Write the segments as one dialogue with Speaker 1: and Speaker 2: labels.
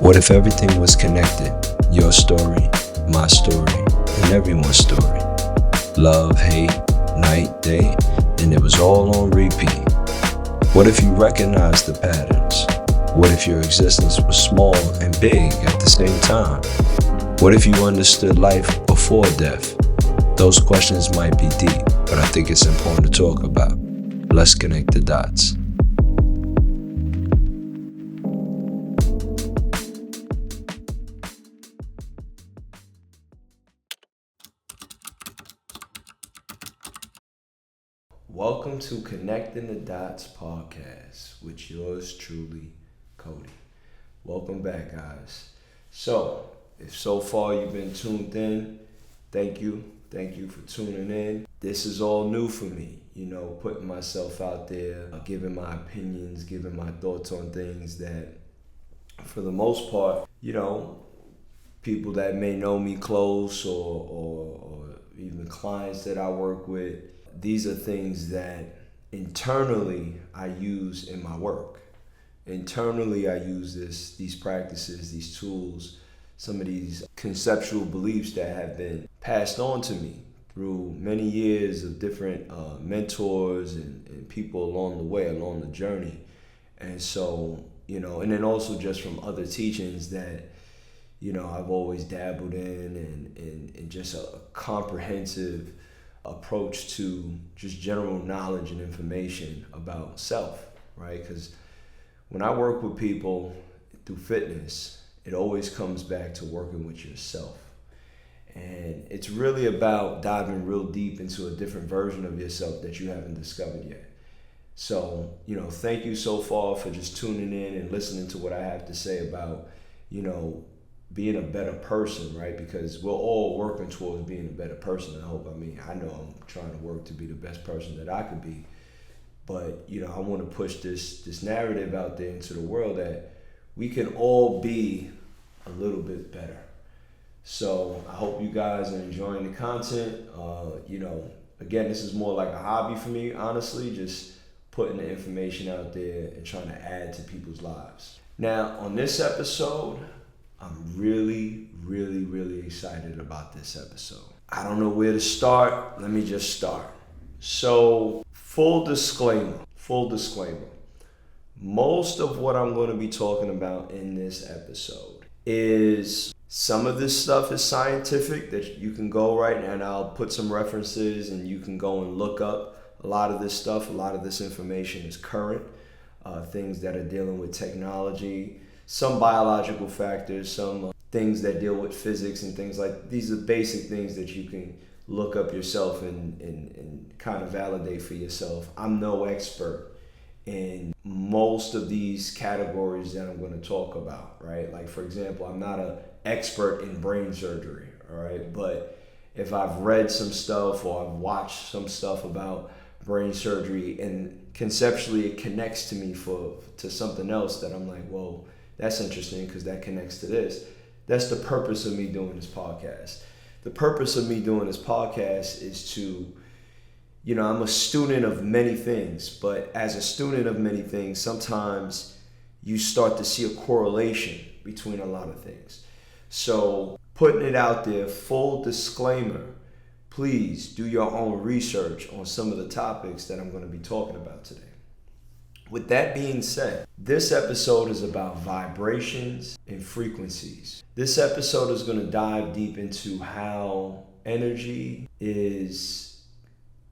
Speaker 1: What if everything was connected? Your story, my story, and everyone's story. Love, hate, night, day, and it was all on repeat. What if you recognized the patterns? What if your existence was small and big at the same time? What if you understood life before death? Those questions might be deep, but I think it's important to talk about. Let's connect the dots. Welcome to Connecting the Dots podcast with yours truly, Cody. Welcome back, guys. So, if so far you've been tuned in, thank you. Thank you for tuning in. This is all new for me, putting myself out there, giving my opinions, giving my thoughts on things that, for the most part, people that may know me close or even clients that I work with, these are things that internally I use in my work. Internally I use these practices, these tools, some of these conceptual beliefs that have been passed on to me through many years of different mentors and people along the way, along the journey. And so, and then also just from other teachings that, I've always dabbled in and just a comprehensive approach to just general knowledge and information about self, right? Because when I work with people through fitness, it always comes back to working with yourself. And it's really about diving real deep into a different version of yourself that you haven't discovered yet. So, thank you so far for just tuning in and listening to what I have to say about, being a better person, right? Because we're all working towards being a better person. I know I'm trying to work to be the best person that I could be. But, I want to push this narrative out there into the world that we can all be a little bit better. So I hope you guys are enjoying the content. Again, this is more like a hobby for me, honestly, just putting the information out there and trying to add to people's lives. Now, on this episode, I'm really, really, really excited about this episode. I don't know where to start. Let me just start. So, full disclaimer. Most of what I'm going to be talking about in this episode is some of this stuff is scientific that you can go right, and I'll put some references and you can go and look up a lot of this stuff. A lot of this information is current, things that are dealing with technology, some biological factors, some things that deal with physics and things like these are basic things that you can look up yourself and kind of validate for yourself. I'm no expert in most of these categories that I'm going to talk about, right? Like, for example, I'm not an expert in brain surgery, all right? But if I've read some stuff or I've watched some stuff about brain surgery and conceptually it connects to me to something else that I'm like, whoa, that's interesting because that connects to this. That's the purpose of me doing this podcast. The purpose of me doing this podcast is to, I'm a student of many things, but as a student of many things, sometimes you start to see a correlation between a lot of things. So putting it out there, full disclaimer, please do your own research on some of the topics that I'm going to be talking about today. With that being said, this episode is about vibrations and frequencies. This episode is going to dive deep into how energy is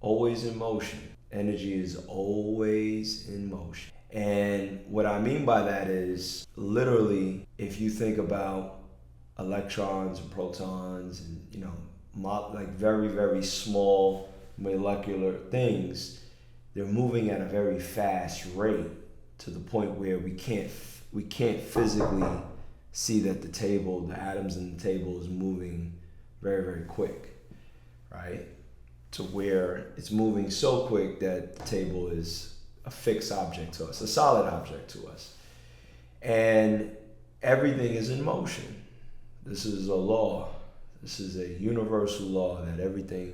Speaker 1: always in motion. Energy is always in motion. And what I mean by that is literally if you think about electrons and protons and, like very, very small molecular things, they're moving at a very fast rate to the point where we can't physically see that the atoms in the table is moving very, very quick, right? To where it's moving so quick that the table is a fixed object to us, a solid object to us. And everything is in motion. This is a law. This is a universal law that everything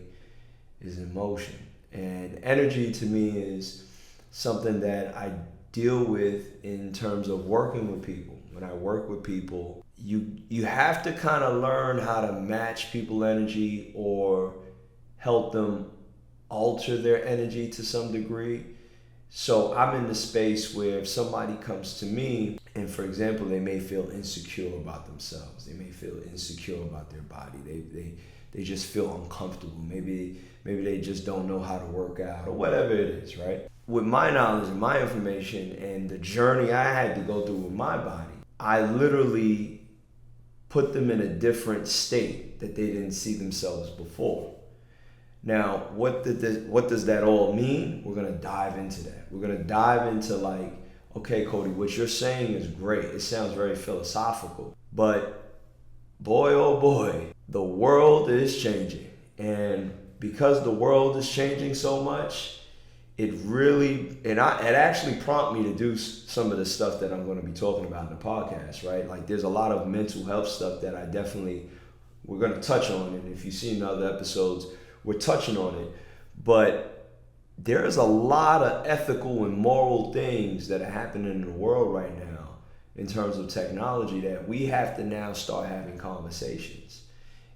Speaker 1: is in motion. And energy to me is something that I deal with in terms of working with people. When I work with people, you have to kind of learn how to match people's energy or help them alter their energy to some degree. So I'm in the space where if somebody comes to me and, for example, they may feel insecure about themselves, they may feel insecure about their body, they just feel uncomfortable, maybe they just don't know how to work out or whatever it is, right? With my knowledge and my information and the journey I had to go through with my body, I literally put them in a different state that they didn't see themselves before. Now, what does that all mean? We're going to dive into that. We're going to dive into like, okay, Cody, what you're saying is great. It sounds very philosophical. But boy, oh boy, the world is changing. And because the world is changing so much, it actually prompted me to do some of the stuff that I'm going to be talking about in the podcast, right? Like there's a lot of mental health stuff that we're going to touch on. And if you've seen other episodes, we're touching on it, but there's a lot of ethical and moral things that are happening in the world right now in terms of technology that we have to now start having conversations.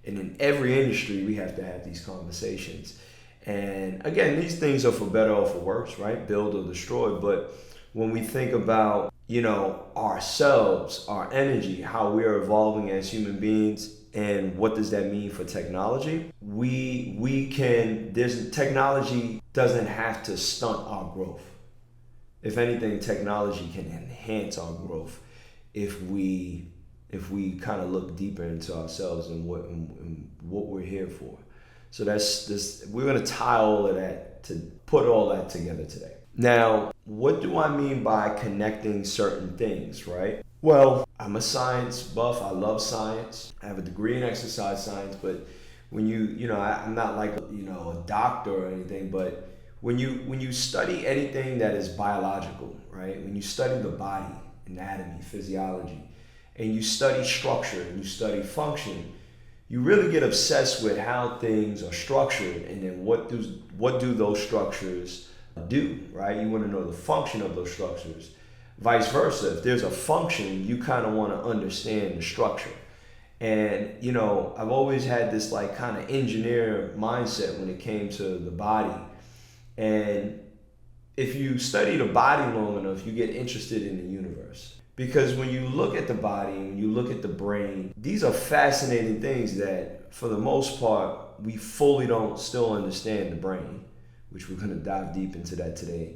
Speaker 1: And in every industry, we have to have these conversations. And again, these things are for better or for worse, right? Build or destroy. But when we think about, ourselves, our energy, how we are evolving as human beings, and what does that mean for technology? Technology doesn't have to stunt our growth. If anything, technology can enhance our growth if we kind of look deeper into ourselves and what we're here for. So we're going to tie all of that to put all that together today. Now, what do I mean by connecting certain things, right? Well, I'm a science buff. I love science. I have a degree in exercise science, but when I'm not like, a doctor or anything, but when you study anything that is biological, right? When you study the body, anatomy, physiology, and you study structure and you study function, you really get obsessed with how things are structured and then what do those structures do, right? You want to know the function of those structures. Vice versa, if there's a function, you kind of want to understand the structure. And, I've always had this like kind of engineer mindset when it came to the body. And if you study the body long enough, you get interested in the universe. Because when you look at the body, when you look at the brain, these are fascinating things that, for the most part, we fully don't still understand the brain, which we're going to dive deep into that today.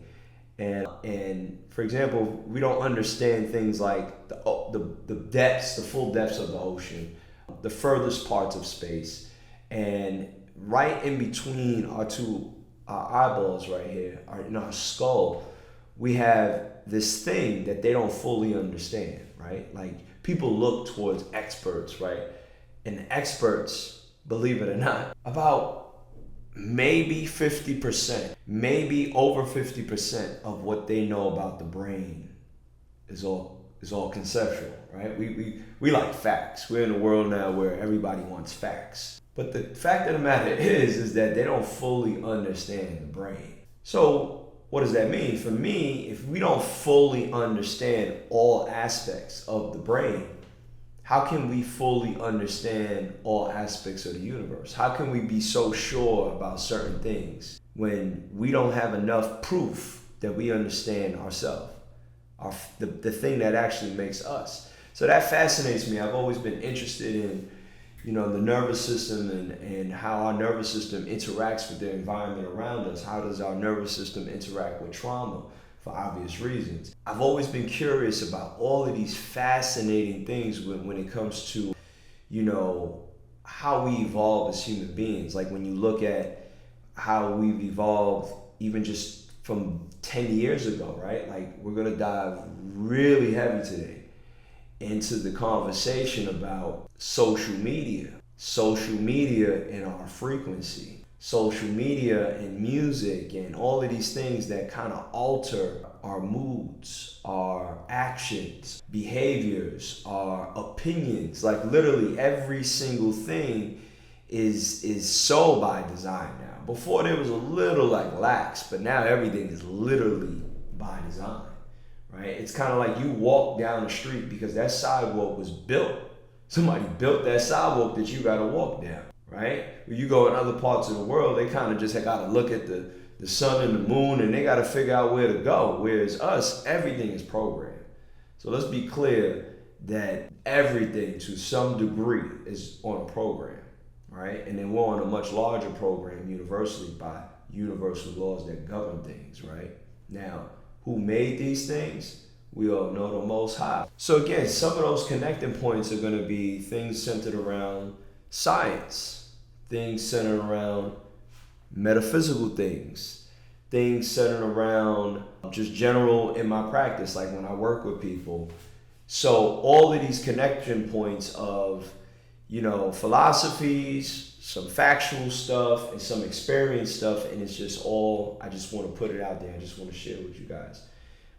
Speaker 1: And for example, we don't understand things like the depths, the full depths of the ocean, the furthest parts of space, and right in between our eyeballs right here, in our skull, we have this thing that they don't fully understand, right? Like people look towards experts, right? And experts, believe it or not, about maybe 50%, maybe over 50% of what they know about the brain is all conceptual, right? We like facts. We're in a world now where everybody wants facts. But the fact of the matter is that they don't fully understand the brain. So what does that mean? For me, if we don't fully understand all aspects of the brain, how can we fully understand all aspects of the universe? How can we be so sure about certain things when we don't have enough proof that we understand ourselves, the thing that actually makes us? So that fascinates me. I've always been interested in, the nervous system and how our nervous system interacts with the environment around us. How does our nervous system interact with trauma? For obvious reasons. I've always been curious about all of these fascinating things when it comes to, how we evolve as human beings. Like when you look at how we've evolved even just from 10 years ago, right? Like we're gonna dive really heavy today into the conversation about social media and our frequency. Social media and music and all of these things that kind of alter our moods, our actions, behaviors, our opinions. Like literally every single thing is so by design now. Before there was a little like lax, but now everything is literally by design, right? It's kind of like you walk down the street because that sidewalk was built. Somebody built that sidewalk that you got to walk down, right? When you go in other parts of the world, they kind of just got to look at the sun and the moon, and they got to figure out where to go. Whereas us, everything is programmed. So let's be clear that everything to some degree is on a program, right? And then we're on a much larger program universally by universal laws that govern things, right? Now, who made these things? We all know the Most High. So again, some of those connecting points are going to be things centered around science, things centered around metaphysical things centered around just general in my practice, like when I work with people. So all of these connection points of, philosophies, some factual stuff, and some experience stuff, and it's just all, I just want to put it out there. I just want to share with you guys,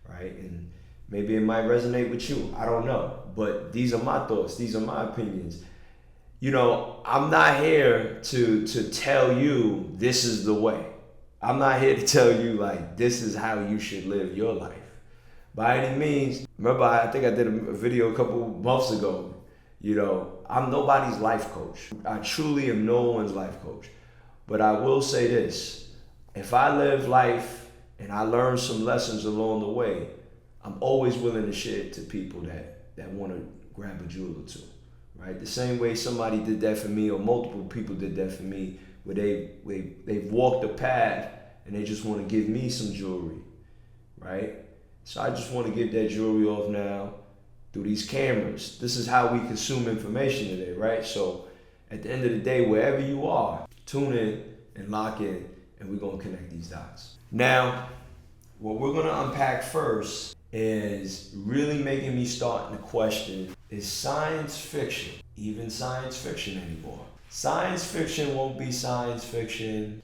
Speaker 1: right? And maybe it might resonate with you. I don't know. But these are my thoughts. These are my opinions. I'm not here to tell you this is the way. I'm not here to tell you like this is how you should live your life. By any means, remember I think I did a video a couple months ago. I'm nobody's life coach. I truly am no one's life coach. But I will say this. If I live life and I learn some lessons along the way, I'm always willing to share it to people that want to grab a jewel or two, right? The same way somebody did that for me, or multiple people did that for me, where they've walked the path and they just want to give me some jewelry, right? So I just want to get that jewelry off now through these cameras. This is how we consume information today, right? So at the end of the day, wherever you are, tune in and lock in, and we're going to connect these dots. Now, what we're going to unpack first is really making me starting to question, is science fiction even science fiction anymore? Science fiction won't be science fiction.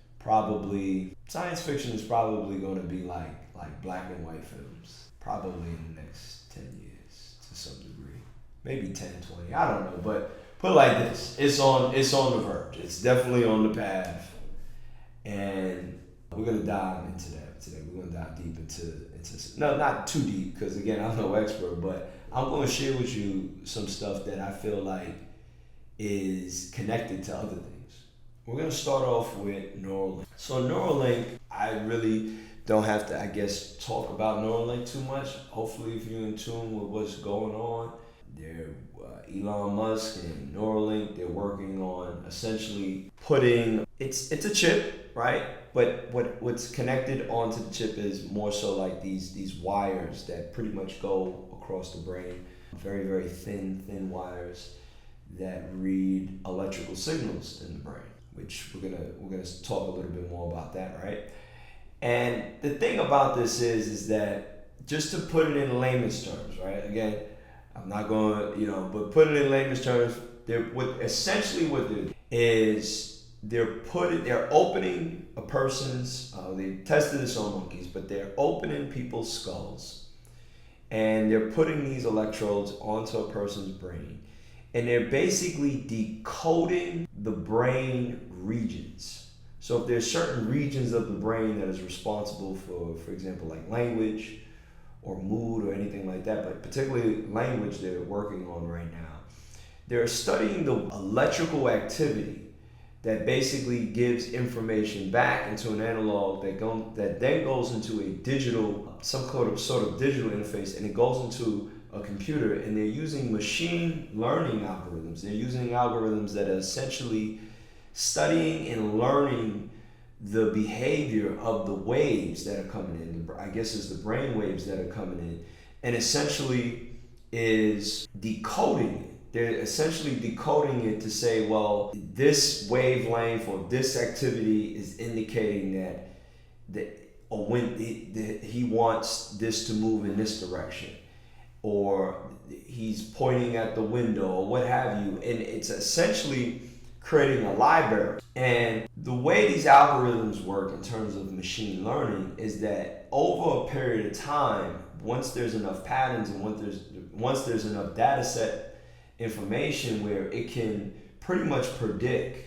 Speaker 1: Science fiction is probably going to be like black and white films, probably in the next 10 years to some degree, maybe 10, 20, I don't know, but put it like this, it's on the verge. It's definitely on the path, and we're going to dive into that today. We're going to dive deep into no, not too deep, because again, I'm no expert, but I'm going to share with you some stuff that I feel like is connected to other things. We're going to start off with Neuralink. So Neuralink, I really don't have to, I guess, talk about Neuralink too much. Hopefully, if you're in tune with what's going on, Elon Musk and Neuralink, they're working on essentially putting, it's a chip, right? But what's connected onto the chip is more so like these wires that pretty much go across the brain, very, very thin wires that read electrical signals in the brain, which we're gonna talk a little bit more about that, right? And the thing about this is that, just to put it in layman's terms, right? Again, I'm not going to, but put it in layman's terms, they're opening a person's, they tested this on monkeys, but they're opening people's skulls, and they're putting these electrodes onto a person's brain, and they're basically decoding the brain regions. So if there's certain regions of the brain that is responsible for example, like language or mood or anything like that, but particularly language they're working on right now, they're studying the electrical activity that basically gives information back into an analog that then goes into a digital, some sort of digital interface, and it goes into a computer, and they're using machine learning algorithms. They're using algorithms that are essentially studying and learning the behavior of the waves that are coming in. I guess it's the brain waves that are coming in, and essentially is decoding it. They're essentially decoding it to say, well, this wavelength or this activity is indicating when he wants this to move in this direction, or he's pointing at the window, or what have you. And it's essentially creating a library. And the way these algorithms work in terms of machine learning is that over a period of time, once there's enough patterns and once there's enough data set information where it can pretty much predict,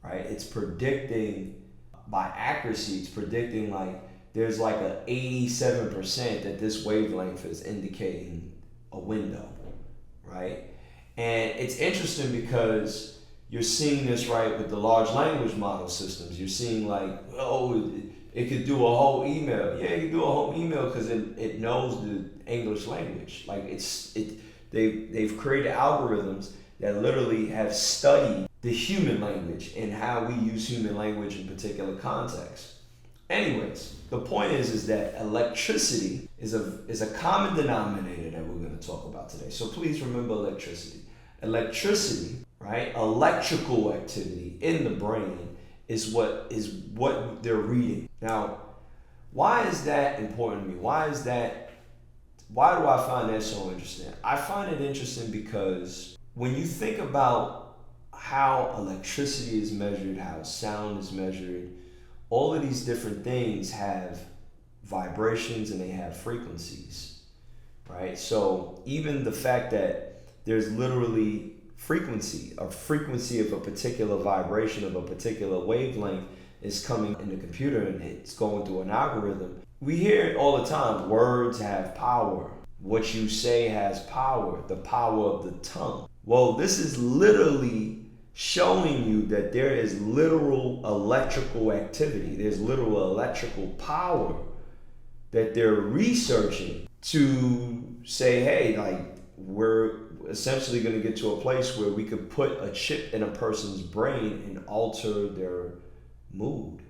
Speaker 1: right? It's predicting by accuracy, it's predicting like there's like a 87% that this wavelength is indicating a window, right? And it's interesting because you're seeing this, right, with the large language model systems. You're seeing like, oh, it could do a whole email. Yeah, it can do a whole email because it knows the English language. Like they've created algorithms that literally have studied the human language and how we use human language in particular contexts. Anyways, the point is that electricity is a common denominator that we're going to talk about today. So please remember electricity. Electricity, right? Electrical activity in the brain is what they're reading. Now, why is that important to me? Why do I find that so interesting? I find it interesting because when you think about how electricity is measured, how sound is measured, all of these different things have vibrations and they have frequencies, right? So even the fact that there's literally a frequency of a particular vibration of a particular wavelength is coming in the computer and it's going through an algorithm. We hear it all the time. Words have power. What you say has power, the power of the tongue. Well, this is literally showing you that there is literal electrical activity. There's literal electrical power that they're researching to say, hey, like, we're essentially going to get to a place where we could put a chip in a person's brain and alter their mood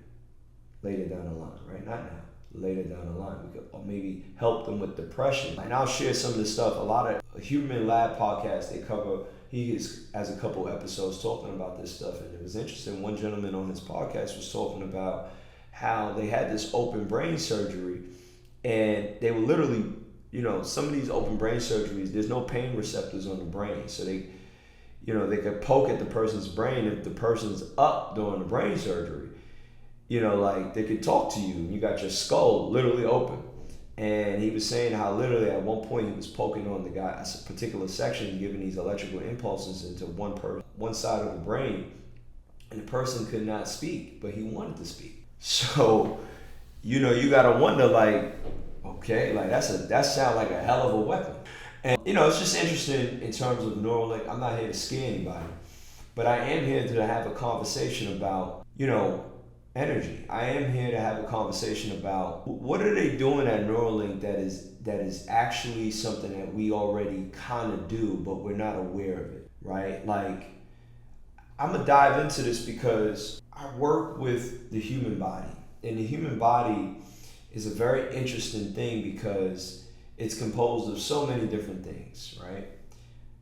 Speaker 1: later down the line, right? Not now, later down the line. We could maybe help them with depression. And I'll share some of this stuff. A lot of Human Lab podcasts, they cover, he has a couple episodes talking about this stuff, and it was interesting. One gentleman on his podcast was talking about how they had this open brain surgery, and they were literally, some of these open brain surgeries, there's no pain receptors on the brain. So they could poke at the person's brain if the person's up during the brain surgery. Like they could talk to you and you got your skull literally open. And he was saying how literally at one point he was poking on the guy, a particular section, giving these electrical impulses into one side of the brain, and the person could not speak, but he wanted to speak. So, you gotta wonder, like, okay, like that sounds like a hell of a weapon. And it's just interesting in terms of Neuralink. I'm not here to scare anybody, but I am here to have a conversation about, energy. I am here to have a conversation about what are they doing at Neuralink that is actually something that we already kind of do, but we're not aware of it, right? Like, I'm gonna dive into this because I work with the human body, and the human body is a very interesting thing because it's composed of so many different things, right?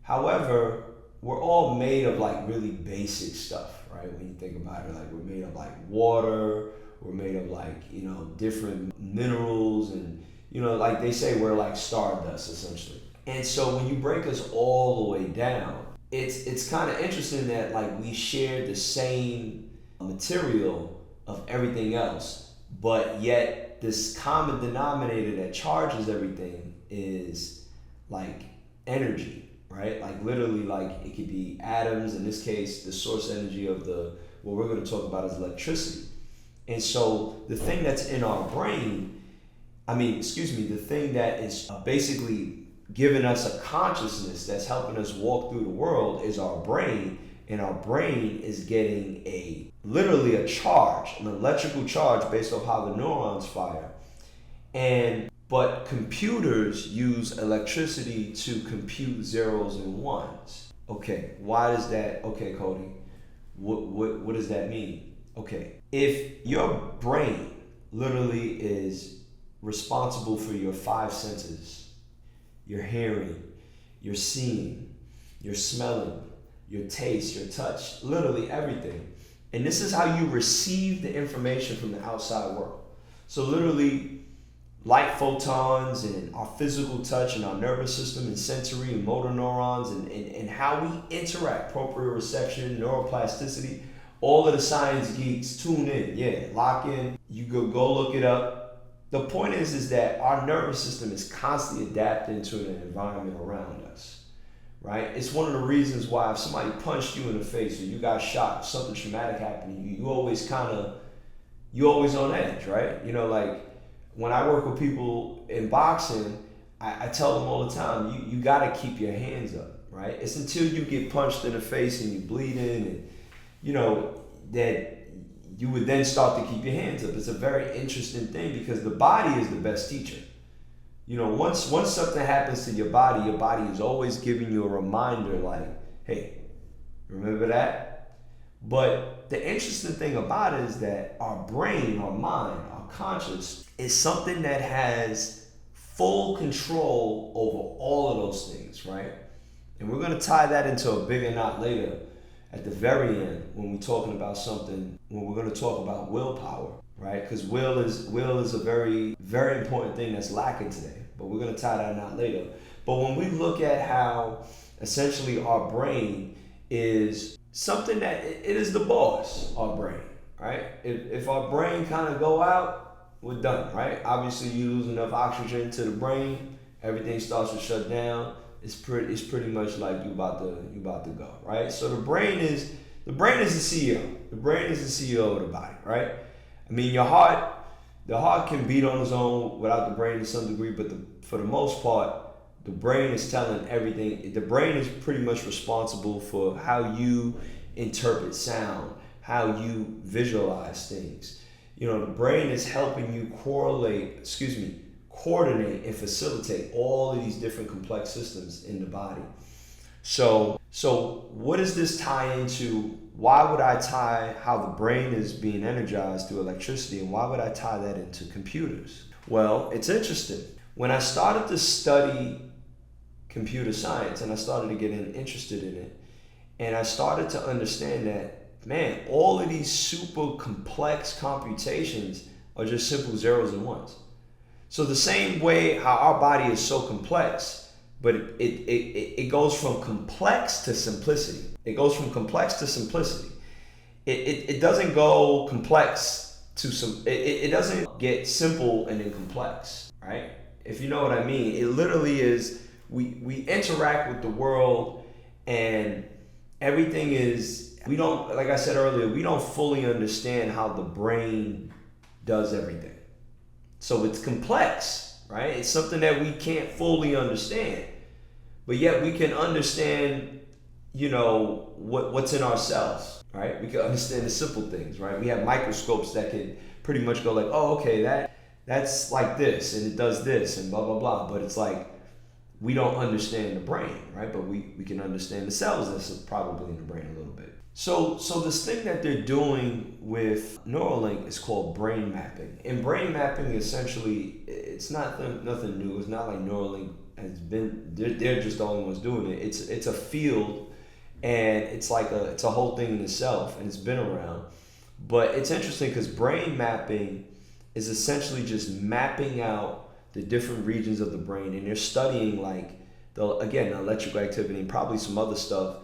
Speaker 1: However, we're all made of like really basic stuff, right? When you think about it, like we're made of like water, we're made of like, different minerals, and, like they say we're like stardust essentially. And so when you break us all the way down, it's kind of interesting that like we share the same material of everything else, but yet this common denominator that charges everything is like energy. Right? Like literally, like it could be atoms. In this case, the source energy of what we're going to talk about is electricity. And so the thing that's in our brain, the thing that is basically giving us a consciousness that's helping us walk through the world is our brain. And our brain is getting literally a charge, an electrical charge based off how the neurons fire. But computers use electricity to compute zeros and ones. Okay, why does that? Okay, Cody, what does that mean? Okay, if your brain literally is responsible for your 5 senses, your hearing, your seeing, your smelling, your taste, your touch, literally everything. And this is how you receive the information from the outside world. So literally, light photons and our physical touch and our nervous system and sensory and motor neurons and how we interact, proprioception, neuroplasticity, all of the science geeks tune in, lock in, you go look it up. The point is that our nervous system is constantly adapting to an environment around us, right? It's one of the reasons why if somebody punched you in the face or you got shot, something traumatic happened to you, you always on edge, right? when I work with people in boxing, I tell them all the time, you got to keep your hands up, right? It's until you get punched in the face and you bleeding and, that you would then start to keep your hands up. It's a very interesting thing because the body is the best teacher. Once something happens to your body is always giving you a reminder like, hey, remember that? But the interesting thing about it is that our brain, our mind, our conscious is something that has full control over all of those things, right? And we're going to tie that into a bigger knot later at the very end when we're talking about something, when we're going to talk about willpower, right? Because will is a very, very important thing that's lacking today. But we're going to tie that knot later. But when we look at how essentially our brain is something that it is the boss, our brain, right? If our brain kind of go out, we're done, right? Obviously, you lose enough oxygen to the brain, everything starts to shut down. It's pretty much like you about to go, right? So the brain is the CEO. The brain is the CEO of the body, right? I mean, the heart can beat on its own without the brain to some degree, but for the most part, the brain is telling everything. The brain is pretty much responsible for how you interpret sound, how you visualize things. The brain is helping you coordinate and facilitate all of these different complex systems in the body. So what does this tie into? Why would I tie how the brain is being energized through electricity, and why would I tie that into computers? Well, it's interesting. When I started to study computer science and I started to get interested in it, and I started to understand that, man, all of these super complex computations are just simple zeros and ones. So the same way how our body is so complex, but it goes from complex to simplicity. It goes from complex to simplicity. It doesn't go complex to some. It doesn't get simple and then complex, right? If you know what I mean. It literally is. We interact with the world, and everything is. We don't, like I said earlier, we don't fully understand how the brain does everything. So it's complex, right? It's something that we can't fully understand, but yet we can understand, what's in ourselves, right? We can understand the simple things, right? We have microscopes that can pretty much go like, oh, okay, that's like this, and it does this, and blah, blah, blah. But it's like, we don't understand the brain, right? But we can understand the cells that's probably in the brain a little bit. So this thing that they're doing with Neuralink is called brain mapping. And brain mapping, essentially, it's not nothing new. It's not like Neuralink has been, they're just the only ones doing it. It's a field, and it's a whole thing in itself, and it's been around. But it's interesting because brain mapping is essentially just mapping out the different regions of the brain, and they're studying the electrical activity and probably some other stuff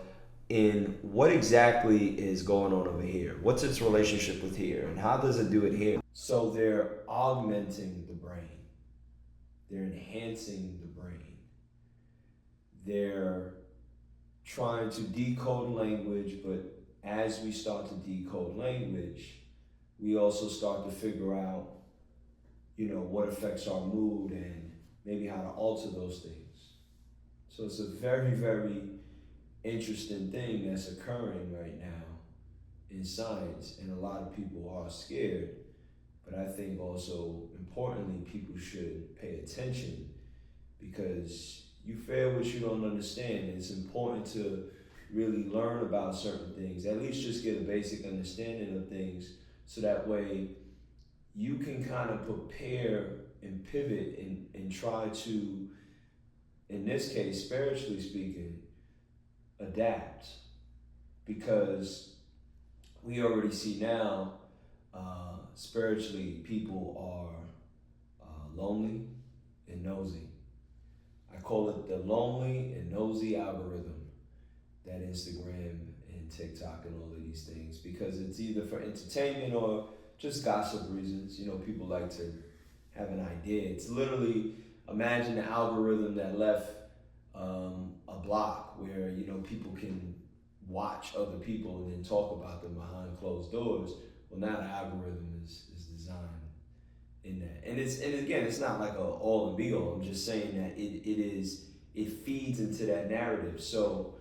Speaker 1: in what exactly is going on over here. What's its relationship with here, and how does it do it here? So they're augmenting the brain. They're enhancing the brain. They're trying to decode language, but as we start to decode language, we also start to figure out, what affects our mood and maybe how to alter those things. So it's a very, very interesting thing that's occurring right now in science, and a lot of people are scared, but I think also importantly people should pay attention, because you fear what you don't understand, and it's important to really learn about certain things, at least just get a basic understanding of things, so that way you can kind of prepare and pivot and try to, in this case, spiritually speaking, adapt. Because we already see now, spiritually, people are lonely and nosy. I call it the lonely and nosy algorithm, that Instagram and TikTok and all of these things, because it's either for entertainment or just gossip reasons. People like to have an idea. It's literally, imagine the algorithm that left a block where people can watch other people and then talk about them behind closed doors. Well, now the algorithm is designed in that. And again, it's not like a all and be all. I'm just saying that it feeds into that narrative. So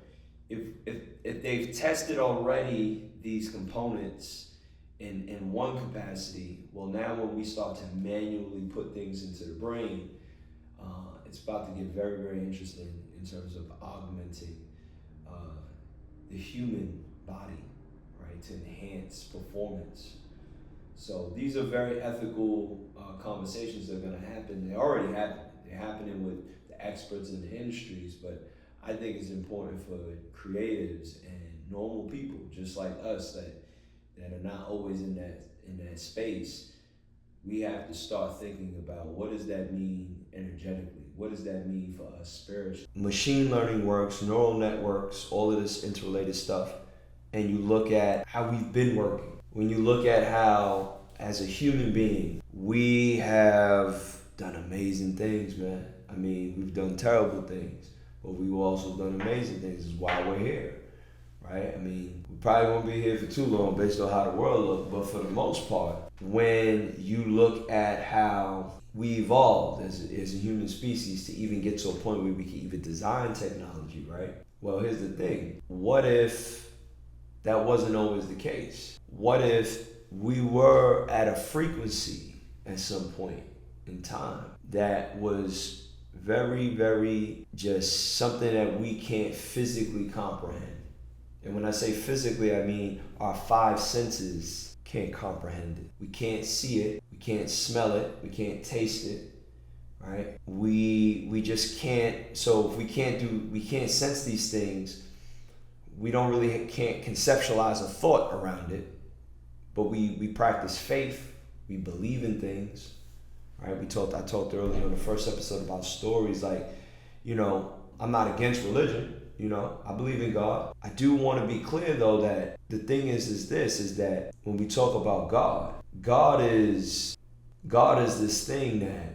Speaker 1: if they've tested already these components in one capacity, well, now when we start to manually put things into the brain, it's about to get very, very interesting in terms of augmenting the human body, right, to enhance performance. So these are very ethical conversations that are going to happen. They already happen. They're happening with the experts in the industries, but I think it's important for creatives and normal people, just like us, that are not always in that space. We have to start thinking about, what does that mean energetically? What does that mean for us spiritually? Machine learning works, neural networks, all of this interrelated stuff, and you look at how we've been working. When you look at how, as a human being, we have done amazing things, man. I mean, we've done terrible things, but we've also done amazing things. This is why we're here, right? I mean, we probably won't be here for too long based on how the world looks, but for the most part, when you look at how we evolved as a human species to even get to a point where we can even design technology, right? Well, here's the thing. What if that wasn't always the case? What if we were at a frequency at some point in time that was very, very just something that we can't physically comprehend? And when I say physically, I mean our five senses can't comprehend it. We can't see it, we can't smell it, we can't taste it, right? We just can't. So if we can't sense these things, we can't conceptualize a thought around it. But we practice faith, we believe in things, right? I talked earlier in the first episode about stories, like, I'm not against religion, I believe in God. I do want to be clear though that the thing is that when we talk about God is this thing that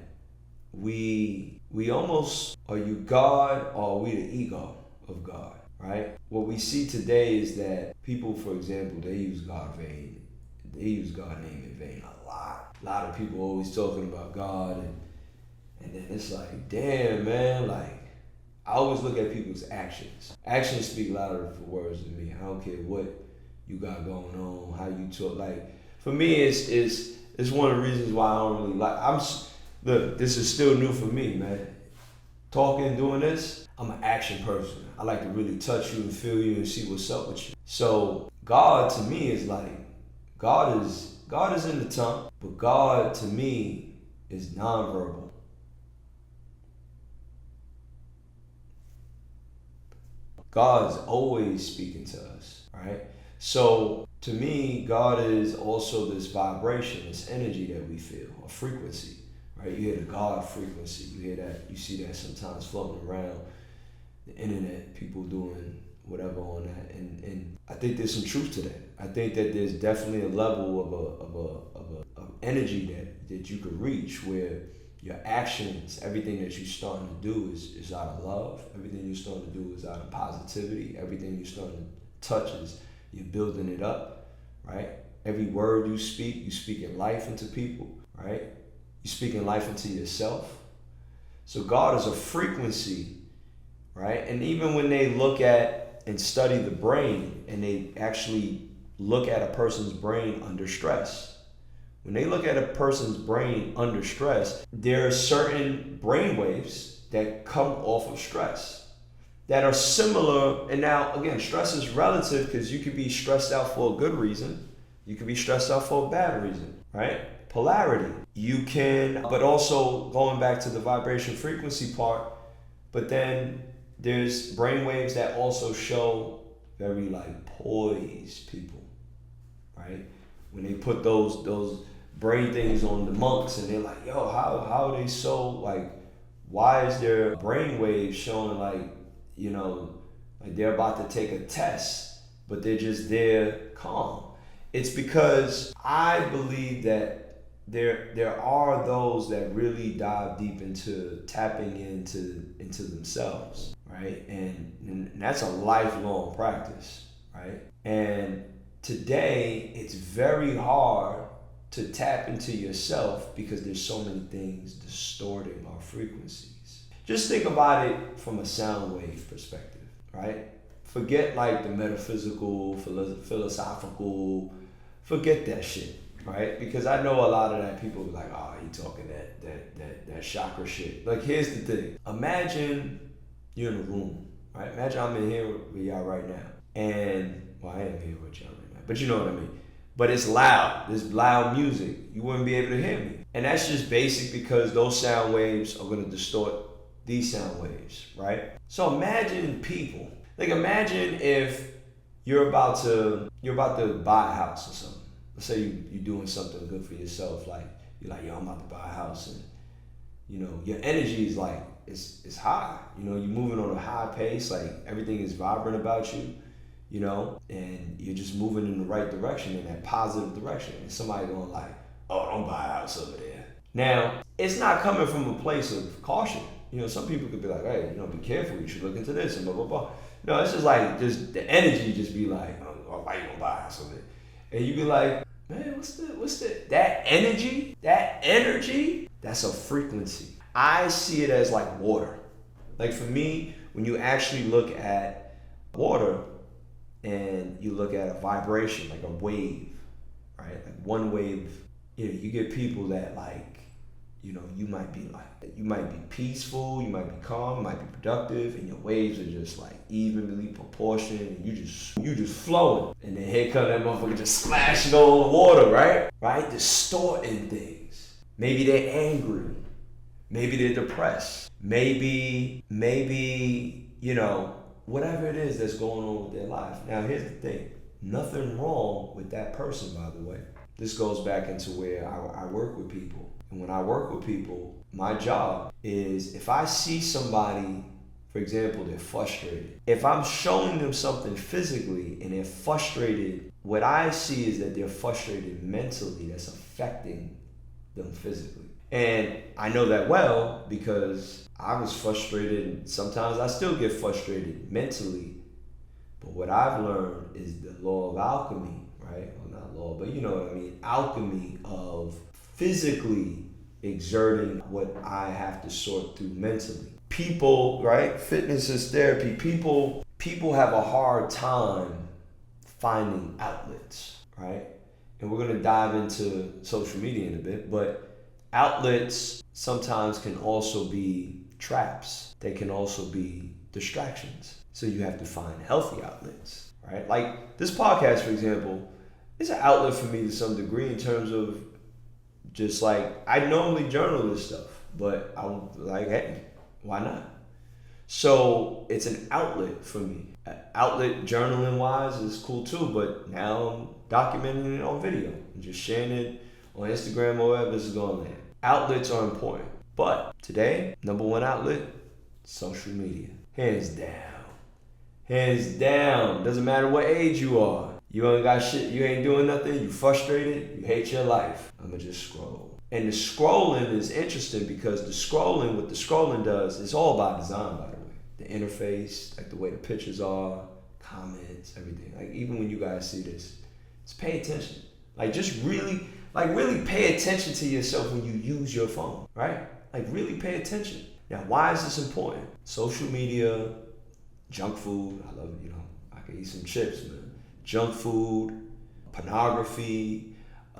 Speaker 1: we almost, are you God or are we the ego of God, right? What we see today is that people, for example, they use God name in vain a lot. A lot of people always talking about God, and then it's like, damn, man, like, I always look at people's actions. Actions speak louder for words than me. I don't care what you got going on, how you talk. Like, for me, it's one of the reasons why I don't really like. Look, this is still new for me, man. Talking, doing this, I'm an action person. I like to really touch you and feel you and see what's up with you. So God to me is like, God is in the tongue, but God to me is nonverbal. God's always speaking to us, right? So to me, God is also this vibration, this energy that we feel, a frequency, right? You hear the God frequency, you hear that, you see that sometimes floating around the internet, people doing whatever on that, and I think there's some truth to that. I think that there's definitely a level of energy that you could reach where your actions, everything that you're starting to do is out of love. Everything you're starting to do is out of positivity. Everything you're starting to touch is you're building it up, right? Every word you're speaking life into people, right? You're speaking life into yourself. So God is a frequency, right? And even when they look at and study the brain and they actually look at a person's brain under stress, when they look at a person's brain under stress, there are certain brain waves that come off of stress that are similar. And now, again, stress is relative because you could be stressed out for a good reason. You could be stressed out for a bad reason, right? Polarity. You can, but also going back to the vibration frequency part, but then there's brain waves that also show very like poised people, right? When they put those brain things on the monks and they're like, yo, how are they so, like, why is their brain waves showing like, like they're about to take a test, but they're just there calm? It's because I believe that there are those that really dive deep into tapping into themselves, right? And that's a lifelong practice, right? And today, it's very hard to tap into yourself because there's so many things distorting our frequencies. Just think about it from a sound wave perspective, right? Forget like the metaphysical, philosophical, forget that shit, right? Because I know a lot of that people be like, oh, he talking that chakra shit. Like, here's the thing. Imagine you're in a room, right? Imagine I'm in here with y'all right now. And, well, I am here with y'all right now, but you know what I mean. But it's loud. There's loud music. You wouldn't be able to hear me. And that's just basic because those sound waves are going to distort these sound waves, right? So imagine people. Like, imagine if you're about to buy a house or something. Let's say you're doing something good for yourself. Like, you're like, yo, I'm about to buy a house. And, you know, your energy is like, it's high. You know, you're moving on a high pace. Like, everything is vibrant about you. You know, and you're just moving in the right direction, in that positive direction. And somebody going like, oh, don't buy a house over there. Now, it's not coming from a place of caution. You know, some people could be like, hey, you know, be careful. You should look into this and blah, blah, blah. No, it's just like, just the energy just be like, oh, why you gonna buy a house over there? And you be like, man, what's that energy, that's a frequency. I see it as like water. Like for me, when you actually look at water, and you look at a vibration, like a wave, right? Like one wave, you know, you get people that like, you know, you might be peaceful, you might be calm, you might be productive, and your waves are just like evenly proportioned, and you just flowing. And then here come that motherfucker just splashing all the water, right? Right? Distorting things. Maybe they're angry. Maybe they're depressed. Maybe, you know, whatever it is that's going on with their life. Now, here's the thing. Nothing wrong with that person, by the way. This goes back into where I work with people. And when I work with people, my job is if I see somebody, for example, they're frustrated. If I'm showing them something physically and they're frustrated, what I see is that they're frustrated mentally. That's affecting them physically. And I know that well because I was frustrated, and sometimes I still get frustrated mentally. But what I've learned is the law of alchemy, right? Well, not law, but you know what I mean. Alchemy of physically exerting what I have to sort through mentally. People, right? Fitness is therapy. People have a hard time finding outlets, right? And we're going to dive into social media in a bit, but outlets sometimes can also be traps. They can also be distractions. So you have to find healthy outlets, right? Like this podcast, for example, is an outlet for me to some degree in terms of just like, I normally journal this stuff, but I'm like, hey, why not? So it's an outlet for me. Outlet journaling wise is cool too, but now I'm documenting it on video and just sharing it on Instagram or wherever this is going there. Outlets are important. But today, number one outlet, social media. Hands down. Hands down. Doesn't matter what age you are. You ain't got shit, you ain't doing nothing, you frustrated, you hate your life. I'ma just scroll. And the scrolling is interesting because what the scrolling does, is all by design, by the way. The interface, like the way the pictures are, comments, everything. Like even when you guys see this, just pay attention. Like just really pay attention to yourself when you use your phone, right? Like really pay attention. Now, why is this important? Social media, junk food, I love it, you know, I can eat some chips, man. Junk food, pornography,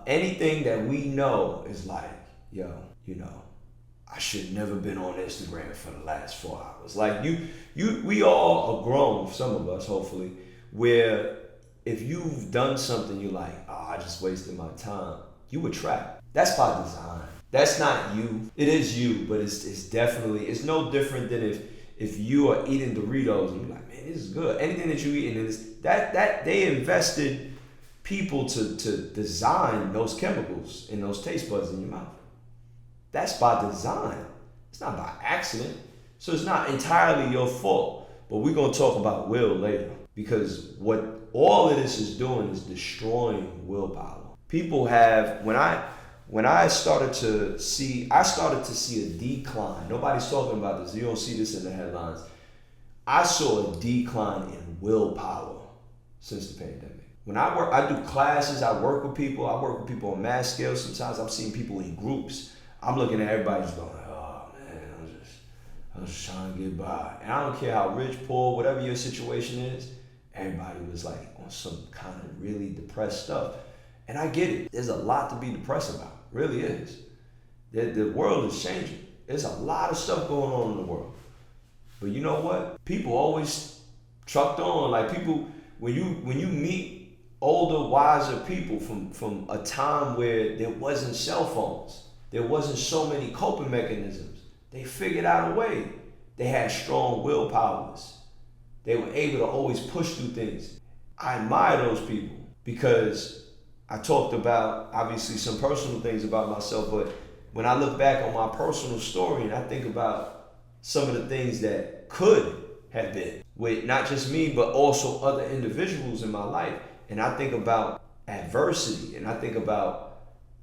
Speaker 1: anything that we know is like, yo, you know, I should never been on Instagram for the last 4 hours. Like we all are grown, some of us hopefully, where if you've done something you're like, oh, I just wasted my time, you were trapped. That's by design. That's not you. It is you, but it's definitely, it's no different than if you are eating Doritos and you're like, man, this is good. Anything that you eat, and that they invested people to design those chemicals and those taste buds in your mouth. That's by design. It's not by accident. So it's not entirely your fault. But we're going to talk about will later. Because what all of this is doing is destroying willpower. People have, when I started to see a decline. Nobody's talking about this. You don't see this in the headlines. I saw a decline in willpower since the pandemic. When I do classes, I work with people on mass scale. Sometimes I'm seeing people in groups. I'm looking at everybody just going, oh man, I'm just trying to get by. And I don't care how rich, poor, whatever your situation is, everybody was like on some kind of really depressed stuff. And I get it. There's a lot to be depressed about. Really is. The world is changing. There's a lot of stuff going on in the world. But you know what? People always trucked on. Like people, when you meet older, wiser people from a time where there wasn't cell phones, there wasn't so many coping mechanisms, they figured out a way. They had strong willpowers. They were able to always push through things. I admire those people because I talked about, obviously, some personal things about myself, but when I look back on my personal story and I think about some of the things that could have been with not just me, but also other individuals in my life, and I think about adversity, and I think about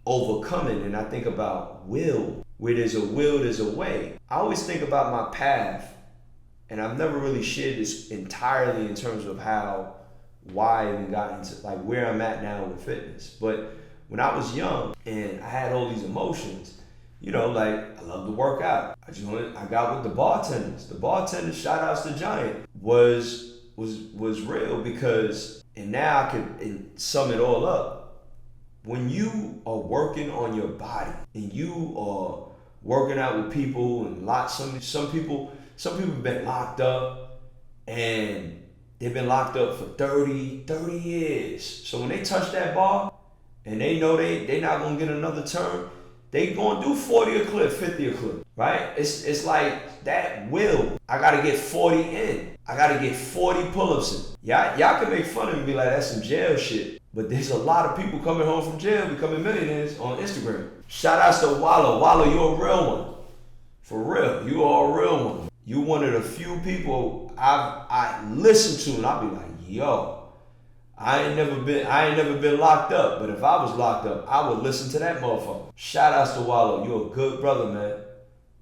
Speaker 1: overcoming, and I think about will. Where there's a will, there's a way. I always think about my path, and I've never really shared this entirely in terms of why I even got into like where I'm at now with fitness. But when I was young and I had all these emotions, you know, like I love to work out. I got with the bartenders. The bartenders, shout outs to Giant, was real because, and now I can sum it all up. When you are working on your body and you are working out with people and some people have been locked up and they've been locked up for 30 years. So when they touch that bar and they know they not gonna get another turn, they gonna do 40 a clip, 50 a clip, right? It's like that will. I gotta get 40 in. I gotta get 40 pull-ups in. Y'all can make fun of me and be like, that's some jail shit. But there's a lot of people coming home from jail becoming millionaires on Instagram. Shout outs to Wallow. Wallow, you're a real one. For real, you are a real one. You one of the few people I listen to and I'll be like, yo, I ain't never been locked up, but if I was locked up, I would listen to that motherfucker. Shout outs to Wallow. You're a good brother, man.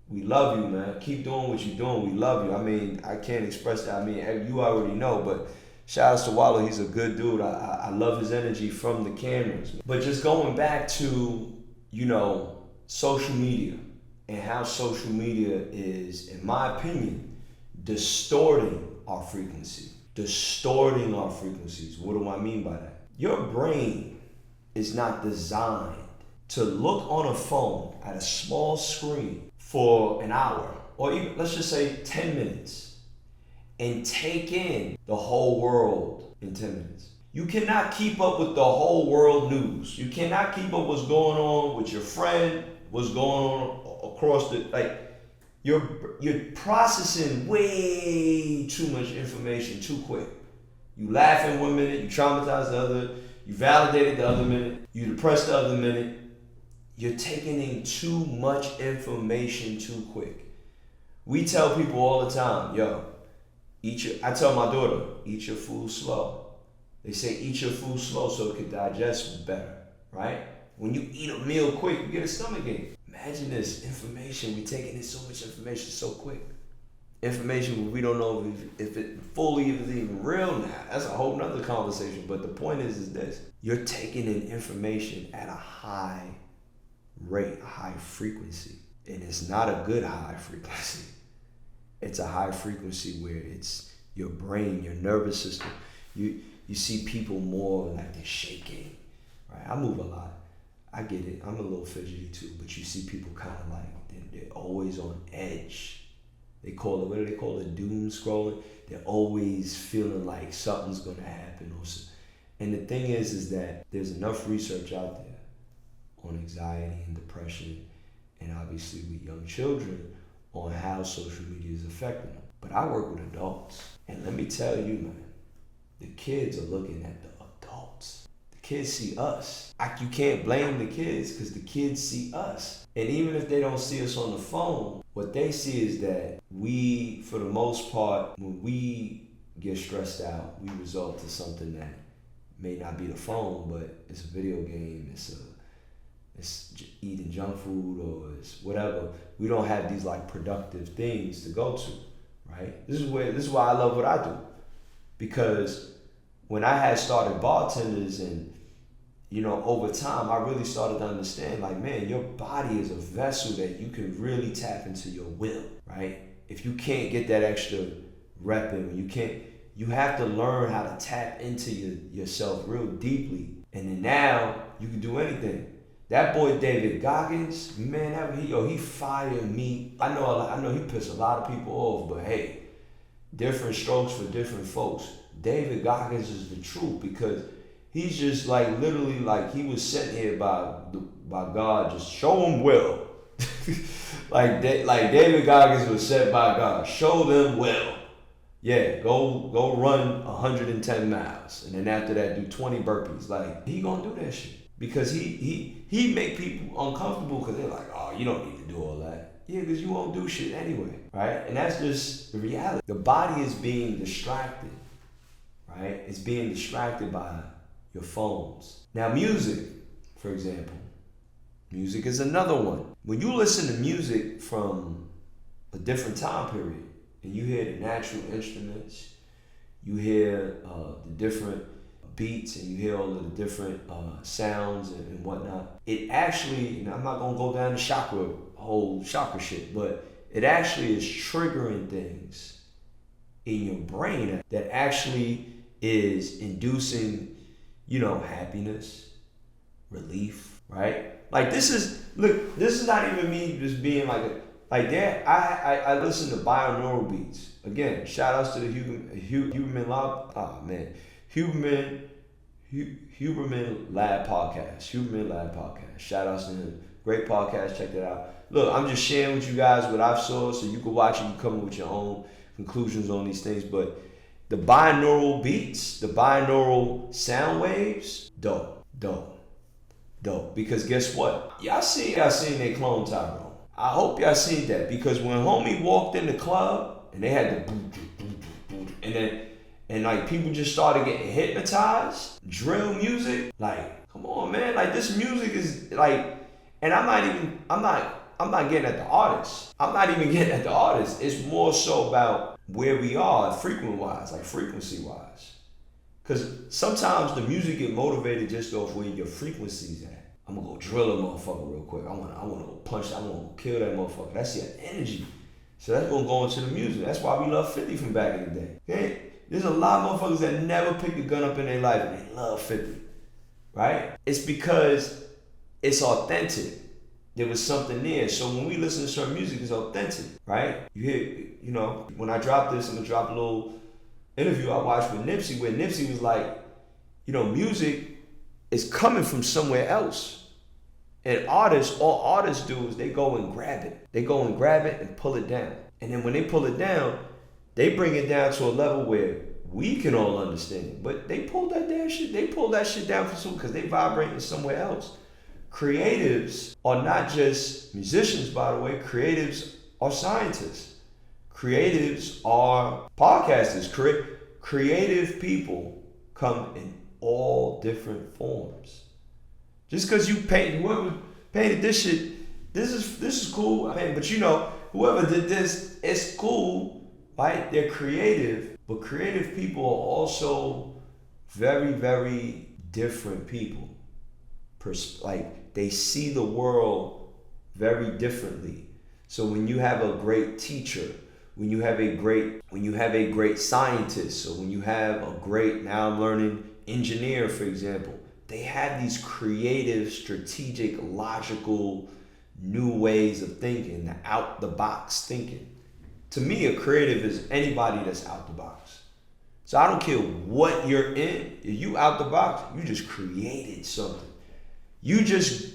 Speaker 1: We love you, man. Keep doing what you're doing. We love you. I mean, I can't express that. I mean, you already know, but shout outs to Wallow. He's a good dude. I love his energy from the cameras. But just going back to, you know, social media and how social media is, in my opinion, distorting our frequency. Distorting our frequencies. What do I mean by that? Your brain is not designed to look on a phone at a small screen for an hour, or even, let's just say 10 minutes, and take in the whole world in 10 minutes. You cannot keep up with the whole world news. You cannot keep up what's going on with your friend, what's going on across the, like, you're processing way too much information too quick. You laugh in 1 minute, you traumatize the other, you validate it the other minute, you depress the other minute. You're taking in too much information too quick. We tell people all the time, yo, I tell my daughter, eat your food slow. They say eat your food slow so it can digest better, right? When you eat a meal quick, you get a stomach ache. Imagine this information, we're taking in so much information so quick. Information we don't know if it fully is even real now. That's a whole nother conversation. But the point is this, you're taking in information at a high rate, a high frequency. And it's not a good high frequency. It's a high frequency where it's your brain, your nervous system. You see people more like they're shaking, right? I move a lot. I get it. I'm a little fidgety too, but you see people kind of like, they're always on edge. They call it, what do they call it? Doom scrolling. They're always feeling like something's going to happen. And the thing is that there's enough research out there on anxiety and depression, and obviously with young children, on how social media is affecting them. But I work with adults, and let me tell you, man, the kids are looking at the adults. The kids see us. You can't blame the kids because the kids see us. And even if they don't see us on the phone, what they see is that we, for the most part, when we get stressed out, we resort to something that may not be the phone, but it's a video game, it's eating junk food, or it's whatever. We don't have these like productive things to go to, right? This is why I love what I do. Because when I had started bartenders and over time, I really started to understand, like, man, your body is a vessel that you can really tap into your will, right? If you can't get that extra rep in, you have to learn how to tap into yourself real deeply. And then now you can do anything. That boy David Goggins, man, he fired me. I know he pissed a lot of people off, but hey, different strokes for different folks. David Goggins is the truth because he's just like literally like he was sent here by God. Just show him will. like David Goggins was sent by God. Show them will. Yeah, go run 110 miles, and then after that do 20 burpees. Like he gonna do that shit because he make people uncomfortable because they're like, oh, you don't need to do all that. Yeah, because you won't do shit anyway, right? And that's just the reality. The body is being distracted, right? It's being distracted by your phones. Now, music, for example. Music is another one. When you listen to music from a different time period, and you hear the natural instruments, you hear the different beats, and you hear all of the different sounds and whatnot, it actually, and I'm not going to go down the whole chakra shit, but it actually is triggering things in your brain that actually is inducing happiness, relief, right? Like this is not even me just being like that. I listen to binaural beats. Again, shout outs to the Huberman Lab podcast. Huberman Lab podcast. Shout outs to him. Great podcast. Check that out. Look, I'm just sharing with you guys what I've saw so you can watch it and come up with your own conclusions on these things. But the binaural beats, the binaural sound waves, dope. Because guess what? Y'all seen they clone Tyrone. I hope y'all seen that because when homie walked in the club and they had the and like people just started getting hypnotized, drill music, like come on man, like this music is like, and I'm not getting at the artist. I'm not even getting at the artist. It's more so about where we are frequency-wise. Because sometimes the music get motivated just off where your frequency's at. I'm gonna go drill a motherfucker real quick. I wanna go punch, I wanna go kill that motherfucker. That's your energy. So that's gonna go into the music. That's why we love 50 from back in the day. Okay? There's a lot of motherfuckers that never picked a gun up in their life and they love 50. Right? It's because it's authentic. There was something there. So when we listen to certain music, it's authentic, right? You hear, when I drop this, I'm gonna drop a little interview I watched with Nipsey, where Nipsey was like, music is coming from somewhere else. And all artists do is they go and grab it. They go and grab it and pull it down. And then when they pull it down, they bring it down to a level where we can all understand it. But they pull that shit down for some because they vibrating somewhere else. Creatives are not just musicians, by the way. Creatives are scientists. Creatives are podcasters. Creative people come in all different forms. Just because you whoever painted this shit, this is cool. But whoever did this, it's cool, right? They're creative, but creative people are also very, very different people. They see the world very differently. So when you have a great teacher, when you have a great scientist, or when you have a great, now I'm learning, engineer, for example, they have these creative, strategic, logical, new ways of thinking, the out the box thinking. To me, a creative is anybody that's out the box. So I don't care what you're in, if you out the box, you just created something. You just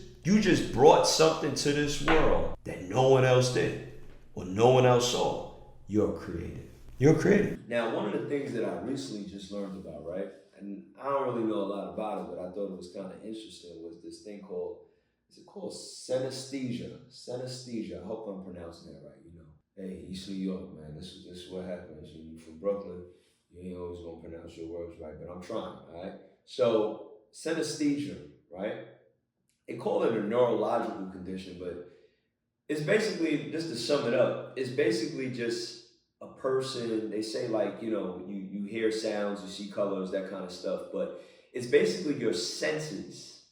Speaker 1: brought something to this world that no one else did or no one else saw. You're creative. You're creative. Now, one of the things that I recently just learned about, right? And I don't really know a lot about it, but I thought it was kind of interesting, was this thing called synesthesia? Synesthesia. I hope I'm pronouncing that right, Hey, East New York, man, this is what happens. You're from Brooklyn, you ain't always gonna pronounce your words right, but I'm trying, all right? So, synesthesia, right? They call it a neurological condition, but it's basically, just to sum it up, it's basically just a person, they say you hear sounds, you see colors, that kind of stuff. But it's basically your senses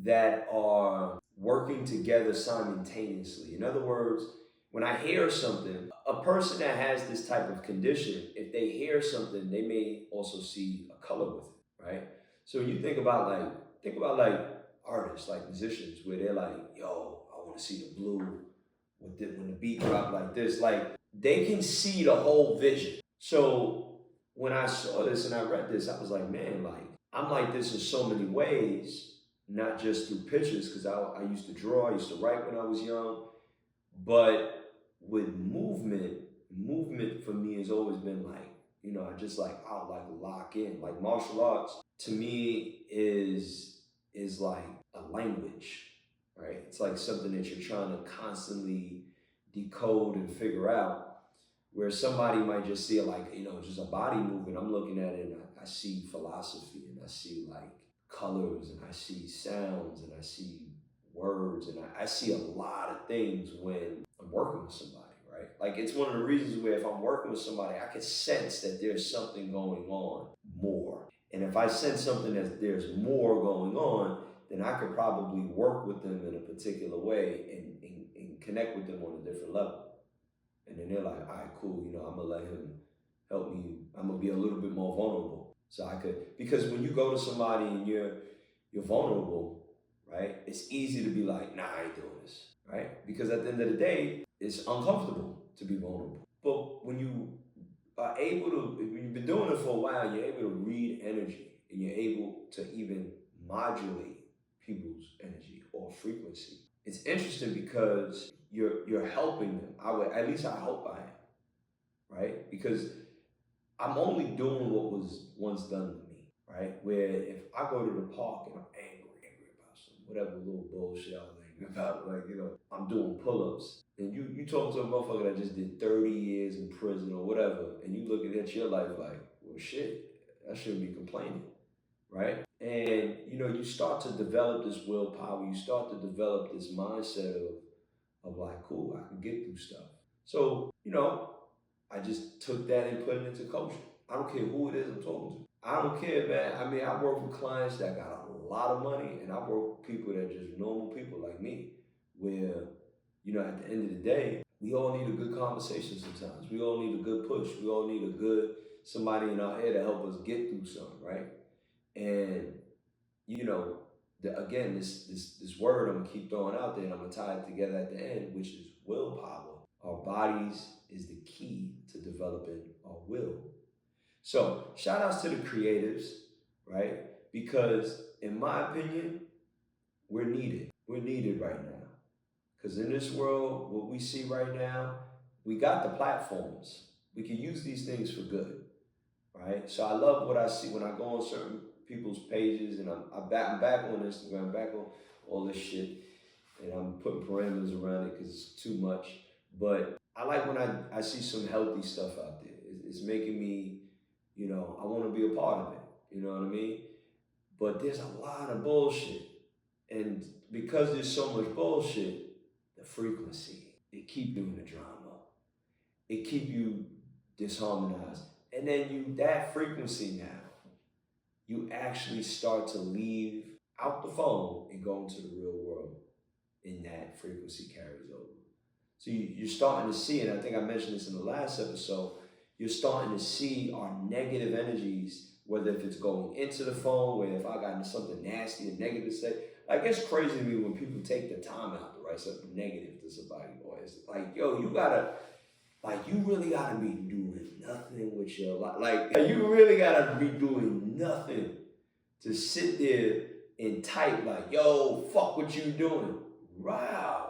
Speaker 1: that are working together simultaneously. In other words, when I hear something, a person that has this type of condition, if they hear something, they may also see a color with it, right? So when you think about like artists, like musicians, where they're like, yo, I want to see the blue when the beat drop like this, like they can see the whole vision. So when I saw this and I read this, I was like, man, like I'm like this in so many ways, not just through pictures, because I used to draw, I used to write when I was young, but with movement for me has always been like, I just like I'll like lock in. Like martial arts to me is like a language, right? It's like something that you're trying to constantly decode and figure out. Where somebody might just see it like, just a body movement. I'm looking at it and I see philosophy and I see like colors and I see sounds and I see words and I see a lot of things when I'm working with somebody, right? Like it's one of the reasons where if I'm working with somebody, I can sense that there's something going on more. And if I sense something that there's more going on, then I could probably work with them in a particular way and connect with them on a different level. And then they're like, all right, cool, I'm gonna let him help me. I'm gonna be a little bit more vulnerable. So I could, because when you go to somebody and you're vulnerable, right? It's easy to be like, nah, I ain't doing this, right? Because at the end of the day, it's uncomfortable to be vulnerable. But when you are able to, if you've been doing it for a while, you're able to read energy and you're able to even modulate people's energy or frequency. It's interesting because you're helping them. At least I hope I am, right? Because I'm only doing what was once done to me, right? Where if I go to the park and I'm angry about some whatever little bullshit I was angry about, like I'm doing pull-ups, and you talk to a motherfucker that just did 30 years in prison or whatever, and you looking at your life like, well, shit, I shouldn't be complaining, right? And you start to develop this willpower. You start to develop this mindset of like, cool, I can get through stuff. So, I just took that and put it into coaching. I don't care who it is I'm talking to. I don't care, man. I mean, I work with clients that got a lot of money, and I work with people that are just normal people like me, where, at the end of the day, we all need a good conversation sometimes. We all need a good push. We all need a good somebody in our ear to help us get through something, right? And, again, this word I'm gonna keep throwing out there, and I'm gonna tie it together at the end, which is willpower. Our bodies is the key to developing our will. So shout outs to the creatives, right? Because in my opinion, we're needed. We're needed right now. Because in this world, what we see right now, we got the platforms. We can use these things for good, right? So I love what I see when I go on certain people's pages, and I'm back on Instagram, back on all this shit, and I'm putting parameters around it because it's too much. But I like when I see some healthy stuff out there. It's making me, I want to be a part of it. You know what I mean? But there's a lot of bullshit. And because there's so much bullshit, the frequency, it keep doing the drama. It keep you disharmonized. And then that frequency now, you actually start to leave out the phone and go into the real world. And that frequency carries over. So you're starting to see, and I think I mentioned this in the last episode, you're starting to see our negative energies, whether if it's going into the phone, where if I got something nasty or negative to say, like it's crazy to me when people take the time out to write something negative to somebody, boy. It's like, yo, you really gotta be doing nothing with your life. Like, you really gotta be doing nothing to sit there and type like, yo, fuck what you doing. Wow.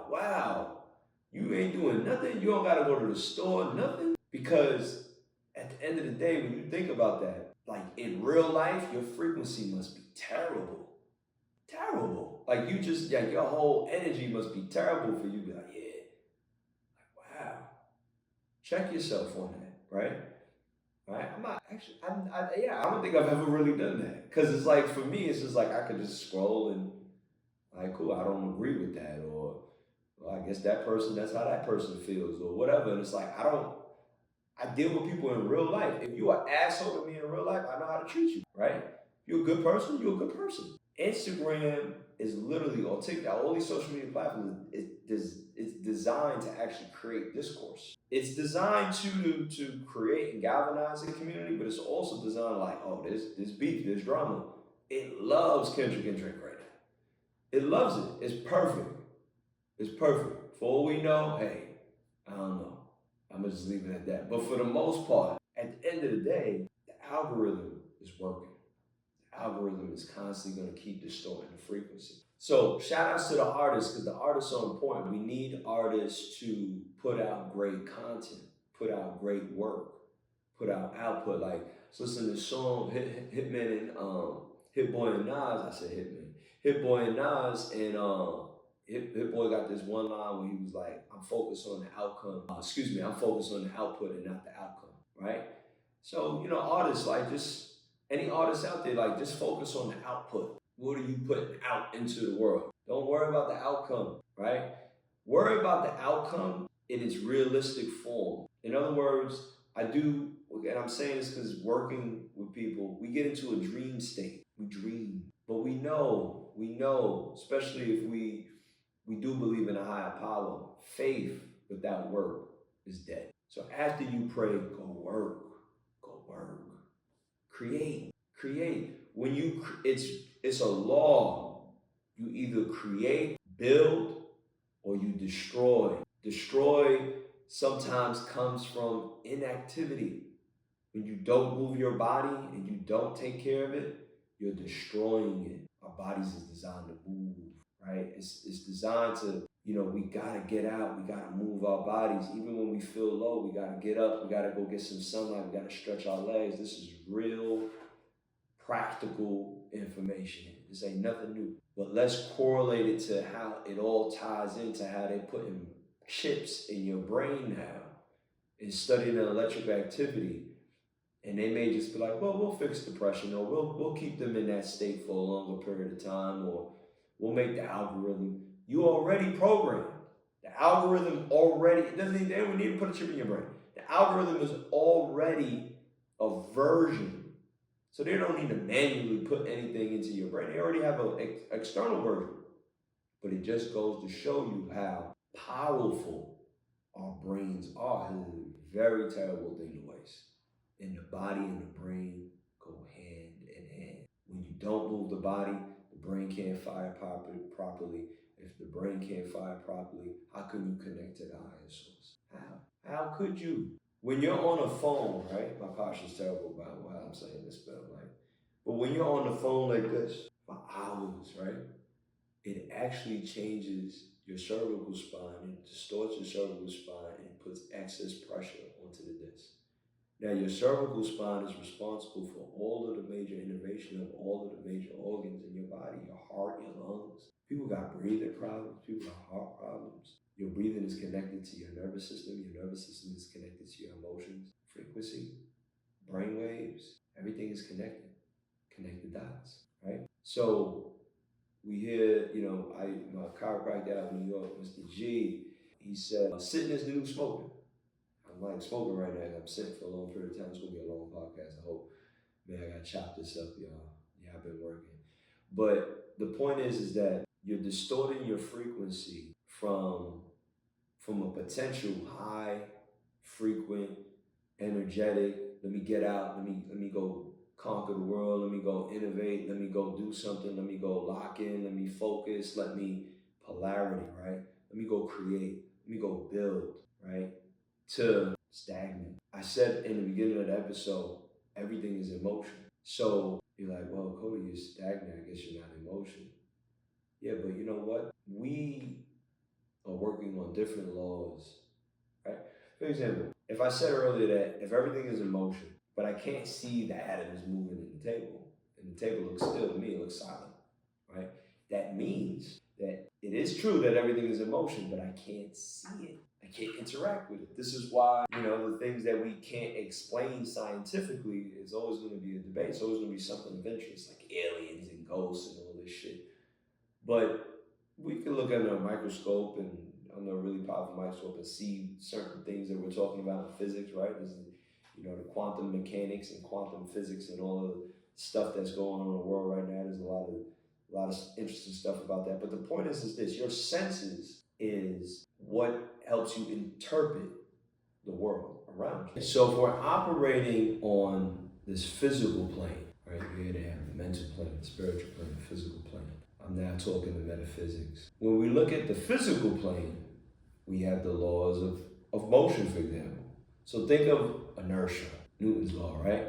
Speaker 1: You ain't doing nothing. You don't gotta go to the store, nothing. Because at the end of the day, when you think about that, like in real life, your frequency must be terrible. Terrible. Like your whole energy must be terrible for you to be like, yeah. Like, wow. Check yourself on that, right? Right? I'm not actually, I don't think I've ever really done that. Because it's like, for me, it's just like I could just scroll and, like, cool, I don't agree with that. Or, well, I guess that person, that's how that person feels, or whatever. And it's like, I deal with people in real life. If you're an asshole to me in real life, I know how to treat you, right? If you're a good person, you're a good person. Instagram is literally, or TikTok, all these social media platforms, it's designed to actually create discourse. It's designed to create and galvanize a community, but it's also designed like, oh, this beef, this drama. It loves Kendrick and Drake right now. It loves it. It's perfect. It's perfect. For all we know, hey, I don't know. I'm gonna just leave it at that. But for the most part, at the end of the day, the algorithm is working. The algorithm is constantly gonna keep distorting the frequency. So shout outs to the artists, because the artists are important. We need artists to put out great content, put out great work, put out output. Like, listen to the song Hitman and Hit Boy and Nas. I said Hitman. Hit Boy and Nas and Hit Boy got this one line where he was like, "I'm focused on the outcome. I'm focused on the output and not the outcome." Right? So artists like just any artists out there, like just focus on the output. What are you putting out into the world? Don't worry about the outcome. Right? Worry about the outcome in its realistic form. In other words, I do, and I'm saying this because working with people, we get into a dream state. We dream, but we know, especially if we do believe in a higher power. Faith without work is dead. So after you pray, go work, create. When it's a law. You either create, build, or you destroy. Destroy sometimes comes from inactivity. When you don't move your body and you don't take care of it, you're destroying it. Our bodies is designed to move, right? It's designed to, we gotta get out, we gotta move our bodies. Even when we feel low, we gotta get up, we gotta go get some sunlight, we gotta stretch our legs. This is real practical information. This ain't nothing new. But let's correlate it to how it all ties into how they're putting chips in your brain now and studying the electrical activity. And they may just be like, well, we'll fix depression, or we'll keep them in that state for a longer period of time, or we'll make the algorithm. You already programmed. The algorithm already, they don't even need to put a chip in your brain. The algorithm is already a version. So they don't need to manually put anything into your brain. They already have an external version. But it just goes to show you how powerful our brains are. It is a very terrible thing to waste. And the body and the brain go hand in hand. When you don't move the body, the brain can't fire properly. If the brain can't fire properly, how can you connect to the higher source? How could you? When you're on a phone, right? My posture's terrible about how I'm saying this, but when you're on the phone like this for hours, right? It actually changes your cervical spine, it distorts your cervical spine, and puts excess pressure onto the disc. Now, your cervical spine is responsible for all of the major innervation of all of the major organs in your body, your heart, your lungs. People got breathing problems, people got heart problems. Your breathing is connected to your nervous system is connected to your emotions, frequency, brain waves, everything is connected. Connect the dots, right? So we hear, my chiropractor out in New York, Mr. G, he said, sitting is the new smoking. I'm like smoking right now. I'm sitting for a long period of time. It's gonna be a long podcast. I hope. Man, I gotta chop this up, y'all. Yeah, I've been working. But the point is that you're distorting your frequency from a potential high, frequent, energetic. Let me get out. Let me go conquer the world. Let me go innovate. Let me go do something. Let me go lock in. Let me focus. Let me polarity, right? Let me go create. Let me go build, right? To stagnant. I said in the beginning of the episode, everything is emotion. So you're like, well, Cody, you're stagnant. I guess you're not in motion. Yeah, but you know what? We are working on different laws, right? For example, if I said earlier that if everything is in motion, but I can't see the atoms moving in the table, and the table looks still to me, it looks silent, right? That means that it is true that everything is in motion, but I can't see it. I can't interact with it. This is why, the things that we can't explain scientifically is always going to be a debate. It's always going to be something of interest, like aliens and ghosts and all this shit. But we can look under a microscope and under a really powerful microscope and see certain things that we're talking about in physics, right? This is, the quantum mechanics and quantum physics and all of the stuff that's going on in the world right now. There's a lot of interesting stuff about that. But the point is this: your senses is what helps you interpret the world around you. So if we're operating on this physical plane, right? We had to have the mental plane, the spiritual plane, the physical plane. I'm now talking the metaphysics. When we look at the physical plane, we have the laws of motion, for example. So think of inertia, Newton's law, right?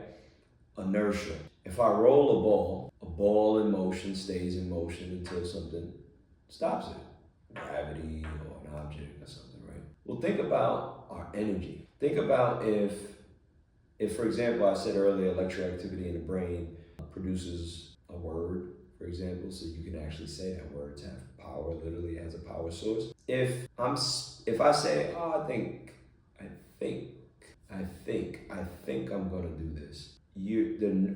Speaker 1: Inertia. If I roll a ball in motion stays in motion until something stops it. Gravity or an object or something, right? Well, think about our energy. Think about if, for example, I said earlier, electroactivity in the brain produces a word, for example, so you can actually say that words have power, literally has a power source. If I say, oh, I think I'm gonna do this. The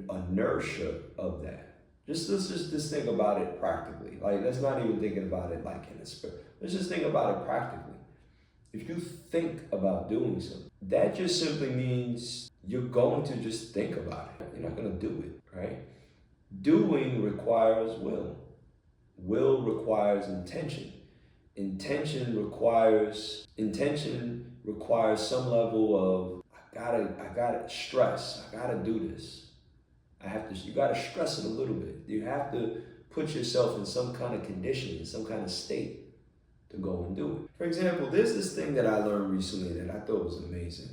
Speaker 1: inertia of that. Let's just think about it practically. Like, let's not even thinking about it like in the spirit. Let's just think about it practically. If you think about doing something, that just simply means you're going to just think about it. You're not gonna do it, right? Doing requires will. Will requires intention. Intention requires some level of I gotta stress. I gotta do this. You gotta stress it a little bit. You have to put yourself in some kind of condition, in some kind of state to go and do it. For example, there's this thing that I learned recently that I thought was amazing.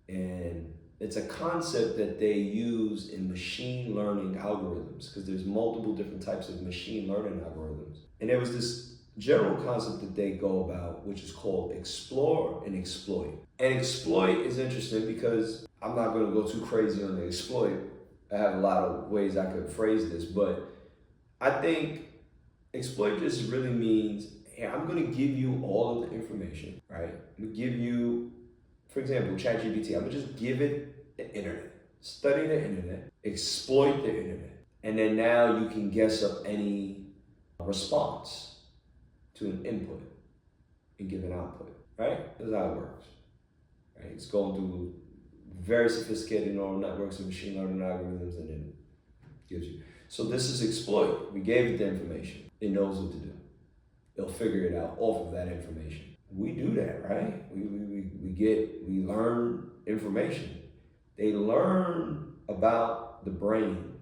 Speaker 1: And it's a concept that they use in machine learning algorithms, because there's multiple different types of machine learning algorithms. And there was this general concept that they go about, which is called explore and exploit. And exploit is interesting because I'm not going to go too crazy on the exploit. I have a lot of ways I could phrase this, but I think exploit just really means, hey, I'm going to give you all of the information, right? I'm going to give you, for example, ChatGPT, I'm going to just give it the internet. Study the internet, exploit the internet, and then now you can guess up any response to an input and give an output, right? That's how it works, right? It's going through very sophisticated neural networks and machine learning algorithms, and then gives you. So this is exploit. We gave it the information. It knows what to do. It'll figure it out off of that information. We do that, right? We learn information. They learn about the brain,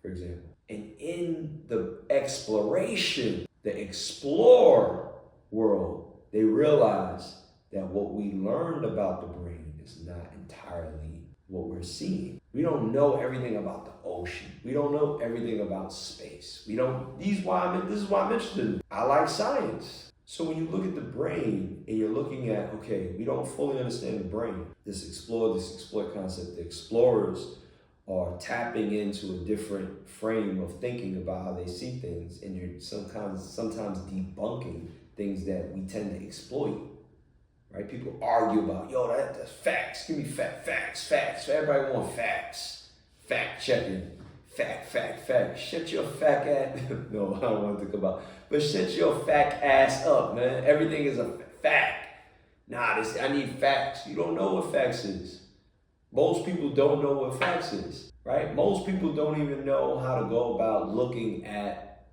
Speaker 1: for example. And in the exploration, the explore world, they realize that what we learned about the brain is not entirely what we're seeing. We don't know everything about the ocean. We don't know everything about space. This is why I'm interested in. I like science. So when you look at the brain and you're looking at, okay, we don't fully understand the brain. This exploit concept, the explorers are tapping into a different frame of thinking about how they see things, and you're sometimes debunking things that we tend to exploit, right? People argue about, that's facts. Give me facts. Everybody wants facts. Fact checking. Fact. Shut your fat ass. No, I don't want to think about. But shut your fat ass up, man. Everything is a fact. I need facts. You don't know what facts is. Most people don't know what facts is, right? Most people don't even know how to go about looking at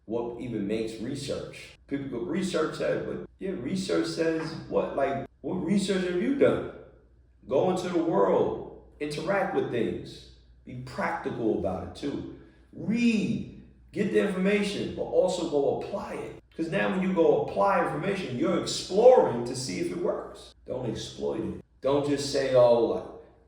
Speaker 1: what even makes research. People go, research says, but yeah, research says what? Like, what research have you done? Go into the world, interact with things, be practical about it too. Read, get the information, but also go apply it. Because now when you go apply information, you're exploring to see if it works. Don't exploit it. Don't just say,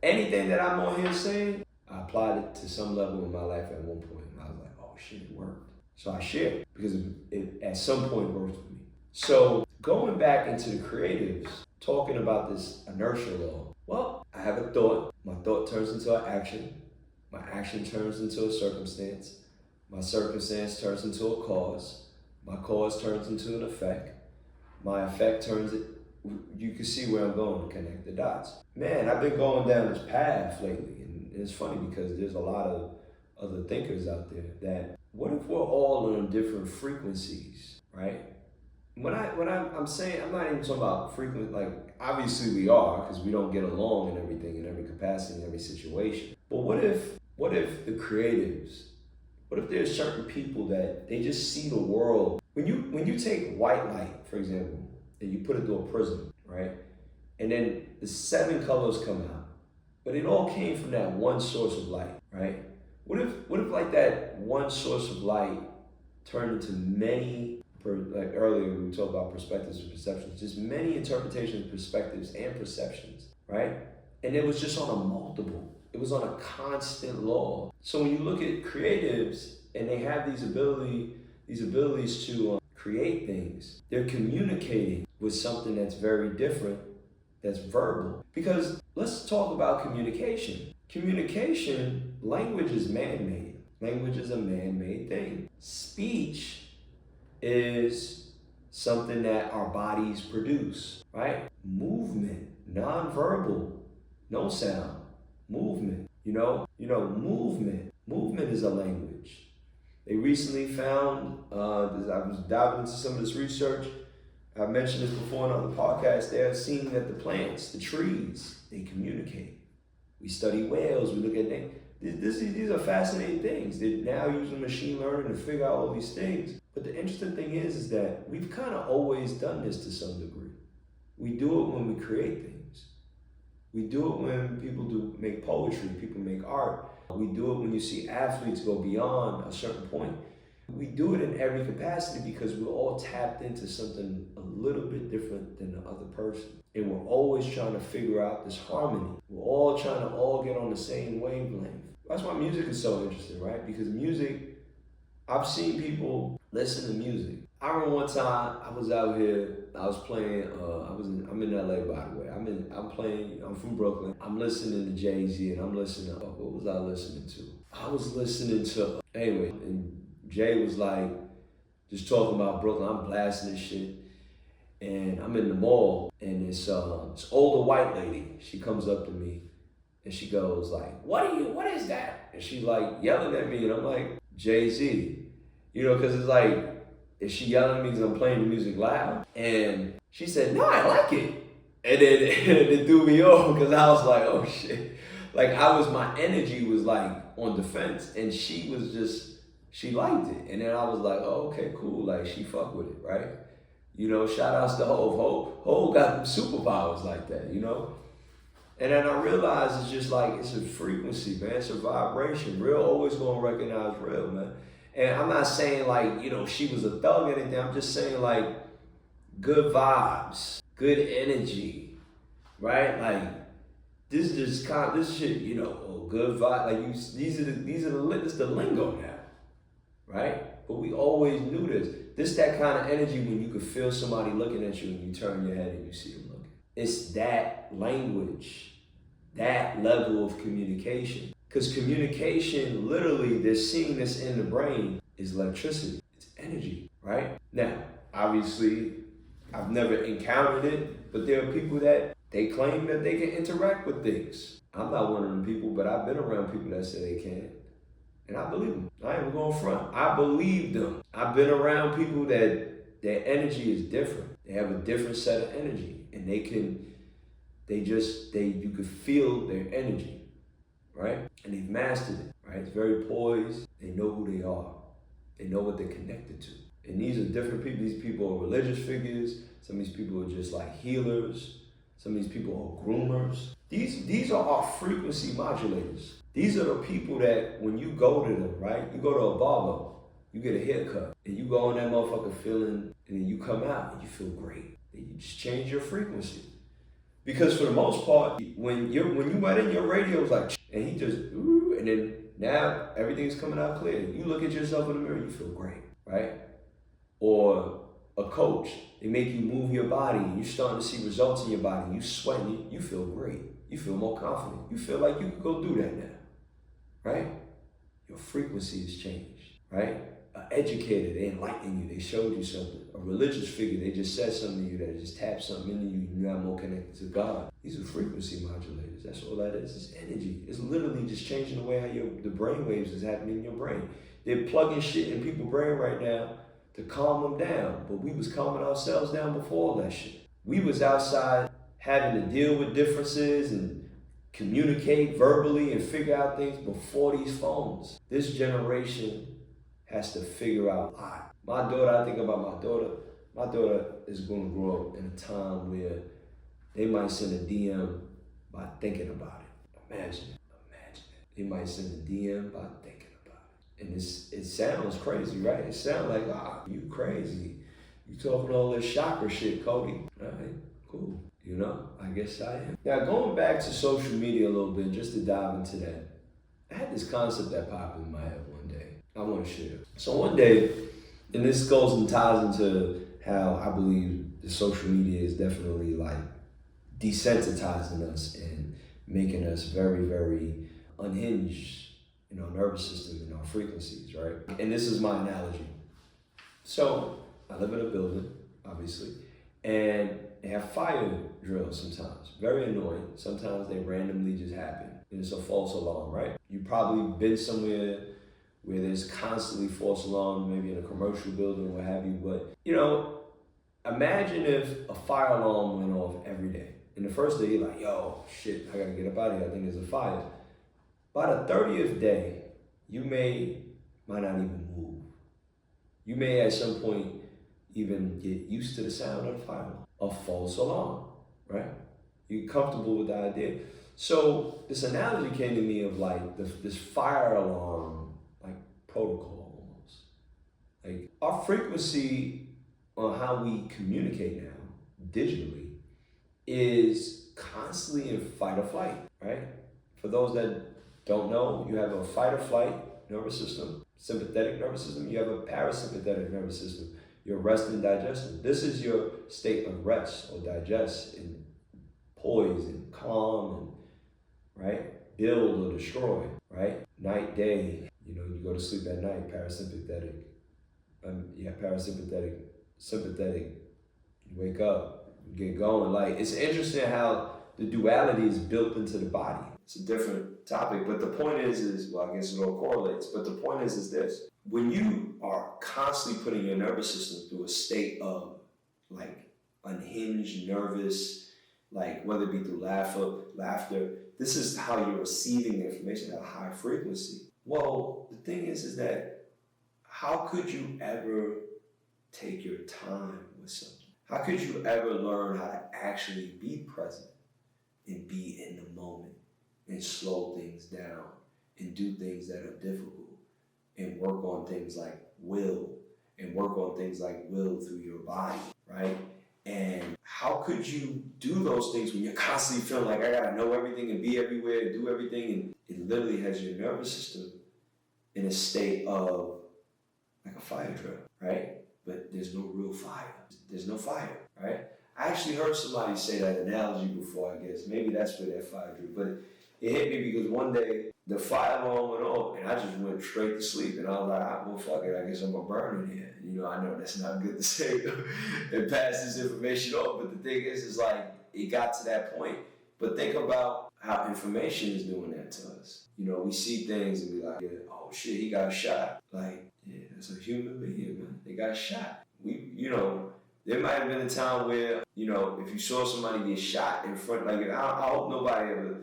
Speaker 1: anything that I'm on here saying, I applied it to some level in my life at one point. And I was like, oh shit, it worked. So I shared it because it at some point worked for me. So going back into the creatives, talking about this inertia law. Well, I have a thought. My thought turns into an action. My action turns into a circumstance. My circumstance turns into a cause. My cause turns into an effect. My effect turns it. You can see where I'm going to connect the dots. Man, I've been going down this path lately, and it's funny because there's a lot of other thinkers out there that, what if we're all on different frequencies, right? I'm saying, I'm not even talking about frequent, like, obviously we are, because we don't get along in everything, in every capacity, in every situation. But what if the creatives, what if there's certain people that they just see the world, when you take white light, for example, and you put it through a prism, right? And then the 7 colors come out, but it all came from that one source of light, right? What if like that one source of light turned into many, like earlier we talked about perspectives and perceptions, just many interpretations, perspectives, and perceptions, right? And it was just on a multiple. It was on a constant law. So when you look at creatives and they have these abilities to create things, they're communicating with something that's very different, that's verbal. Because let's talk about communication. Communication, language is man-made. Language is a man-made thing. Speech is something that our bodies produce, right? Movement, non-verbal, no sound, movement, movement. Movement is a language. They recently found, I was diving into some of this research, I've mentioned this before on other podcasts, they're seeing that the plants, the trees, they communicate. We study whales, we look at things. These are fascinating things. They're now using machine learning to figure out all these things. But the interesting thing is that we've kind of always done this to some degree. We do it when we create things. We do it when people make poetry, people make art. We do it when you see athletes go beyond a certain point. We do it in every capacity because we're all tapped into something a little bit different than the other person. And we're always trying to figure out this harmony. We're all trying to all get on the same wavelength. That's why music is so interesting, right? Because music, I've seen people listen to music. I remember one time I was out here, I was playing, I'm in LA by the way. I'm from Brooklyn. I'm listening to Jay-Z and I'm listening to, what was I listening to? I was listening to, anyway, and Jay was like, just talking about Brooklyn. I'm blasting this shit. And I'm in the mall and this older white lady, she comes up to me and she goes like, what is that? And she's like yelling at me and I'm like, Jay-Z. Cause it's like, is she yelling at me because I'm playing the music loud? And she said, no, I like it. And then it threw me off because I was like, oh shit. Like my energy was like on defense and she liked it. And then I was like, oh, okay, cool. Like she fucked with it, right? Shout outs to Hov. Hov got superpowers like that, And then I realized it's just like, it's a frequency, man. It's a vibration. Real always gonna recognize real, man. And I'm not saying like, she was a thug or anything. I'm just saying like good vibes, good energy, right? Like this is just this shit, good vibe. Like these are the lingo now, right? But we always knew this. This that kind of energy when you could feel somebody looking at you and you turn your head and you see them looking. It's that language, that level of communication. Because communication, literally, they're seeing this in the brain, is electricity. It's energy, right? Now, obviously, I've never encountered it, but there are people that they claim that they can interact with things. I'm not one of them people, but I've been around people that say they can. And I believe them. I ain't even going front. I believe them. I've been around people that their energy is different. They have a different set of energy. And you could feel their energy, right? And they've mastered it, right? It's very poised. They know who they are. They know what they're connected to. And these are different people. These people are religious figures. Some of these people are just like healers. Some of these people are groomers. These are our frequency modulators. These are the people that when you go to them, right? You go to a barber, you get a haircut, and you go in that motherfucker feeling, and then you come out and you feel great. And you just change your frequency. Because for the most part, when you went in, your radio's like, and he just, ooh, and then now everything's coming out clear. You look at yourself in the mirror, you feel great, right? Or a coach, they make you move your body, and you're starting to see results in your body, you sweating, you feel great. You feel more confident. You feel like you could go do that now, right? Your frequency has changed, right? An educator, they enlighten you, they showed you something. A religious figure, they just said something to you that just tapped something into you, you're now more connected to God. These are frequency modulators. That's all that is. It's energy. It's literally just changing the way how the brain waves is happening in your brain. They're plugging shit in people's brain right now to calm them down. But we was calming ourselves down before all that shit. We was outside having to deal with differences and communicate verbally and figure out things before these phones. This generation has to figure out a lot. My daughter, I think about my daughter is going to grow up in a time where they might send a DM by thinking about it. Imagine it. They might send a DM by thinking about it. And it sounds crazy, right? It sounds like, you crazy. You talking all this chakra shit, Cody. All right, cool. You know, I guess I am. Now, going back to social media a little bit, just to dive into that, I had this concept that popped in my head one day. I want to share. So one day, and this goes and ties into how I believe the social media is definitely like desensitizing us and making us very, very unhinged in our nervous system and our frequencies, right? And this is my analogy. So I live in a building, obviously, and they have fire drills sometimes. Very annoying. Sometimes they randomly just happen. And it's a false alarm, right? You've probably been somewhere where there's constantly false alarm, maybe in a commercial building or what have you. But, imagine if a fire alarm went off every day. And the first day you're like, yo, shit, I gotta get up out of here. I think there's a fire. By the 30th day, you might not even move. You may at some point even get used to the sound of the fire alarm. A false alarm, right? You're comfortable with the idea. So this analogy came to me of like this fire alarm, like protocol almost. Like our frequency on how we communicate now, digitally, is constantly in fight or flight, right? For those that don't know, you have a fight or flight nervous system, sympathetic nervous system, you have a parasympathetic nervous system, your rest and digestion. This is your state of rest or digest and poise and calm and, right, build or destroy, right? Night, day, you go to sleep at night, parasympathetic, sympathetic, you wake up, you get going. Like, it's interesting how the duality is built into the body. It's a different topic, but the point is well, I guess it all correlates, but the point is this. When you are constantly putting your nervous system through a state of, like, unhinged, nervous, like, whether it be through laughter, this is how you're receiving the information at a high frequency. Well, the thing is that how could you ever take your time with something? How could you ever learn how to actually be present and be in the moment and slow things down and do things that are difficult and work on things like will and work on things like will through your body, right? And how could you do those things when you're constantly feeling like I gotta know everything and be everywhere and do everything, and it literally has your nervous system in a state of like a fire drill, right? But there's no real fire. There's no fire, right? I actually heard somebody say that analogy before, I guess. Maybe that's where that fire drill, but it hit me because one day the fire alarm went off and I just went straight to sleep. And I was like, well, fuck it, I guess I'm gonna burn in here. I know that's not good to say and pass this information on, but the thing is like, it got to that point. But think about how information is doing that to us. We see things and be like, yeah, oh shit, he got shot. Like, yeah, that's a human being, man. They got shot. There might have been a time where, if you saw somebody get shot in front, like, I hope nobody ever,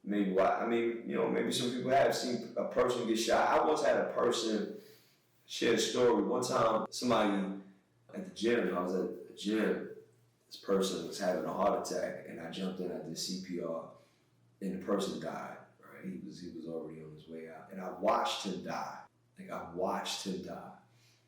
Speaker 1: maybe some people have seen a person get shot. I once had a person share a story. One time, somebody at the gym, I was at the gym, this person was having a heart attack, and I jumped in, I did CPR, and the person died, right? He was already on his way out. And I watched him die.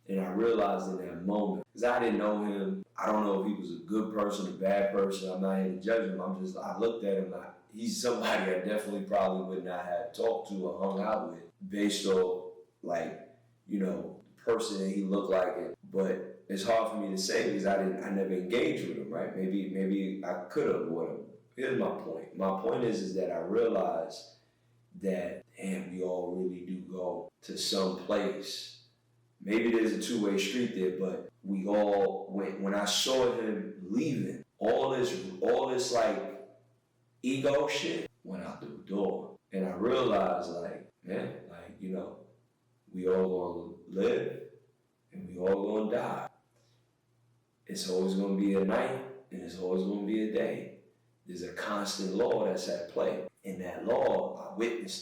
Speaker 1: And I realized in that moment, because I didn't know him, I don't know if he was a good person, a bad person, I'm not here to judge him, I looked at him like, he's somebody I definitely probably would not have talked to or hung out with based on, like, the person that he looked like. But it's hard for me to say because I never engaged with him, right? Maybe I could have with him. Here's my point. My point is that I realized that, damn, we all really do go to some place. Maybe there's a two-way street there, but we all went. When I saw him leaving, all this like ego shit went out the door. And I realized, like, man, like, we all gonna live and we We all gonna die. It's always gonna be a night, and it's always gonna be a day. There's a constant law that's at play. In that law, I witnessed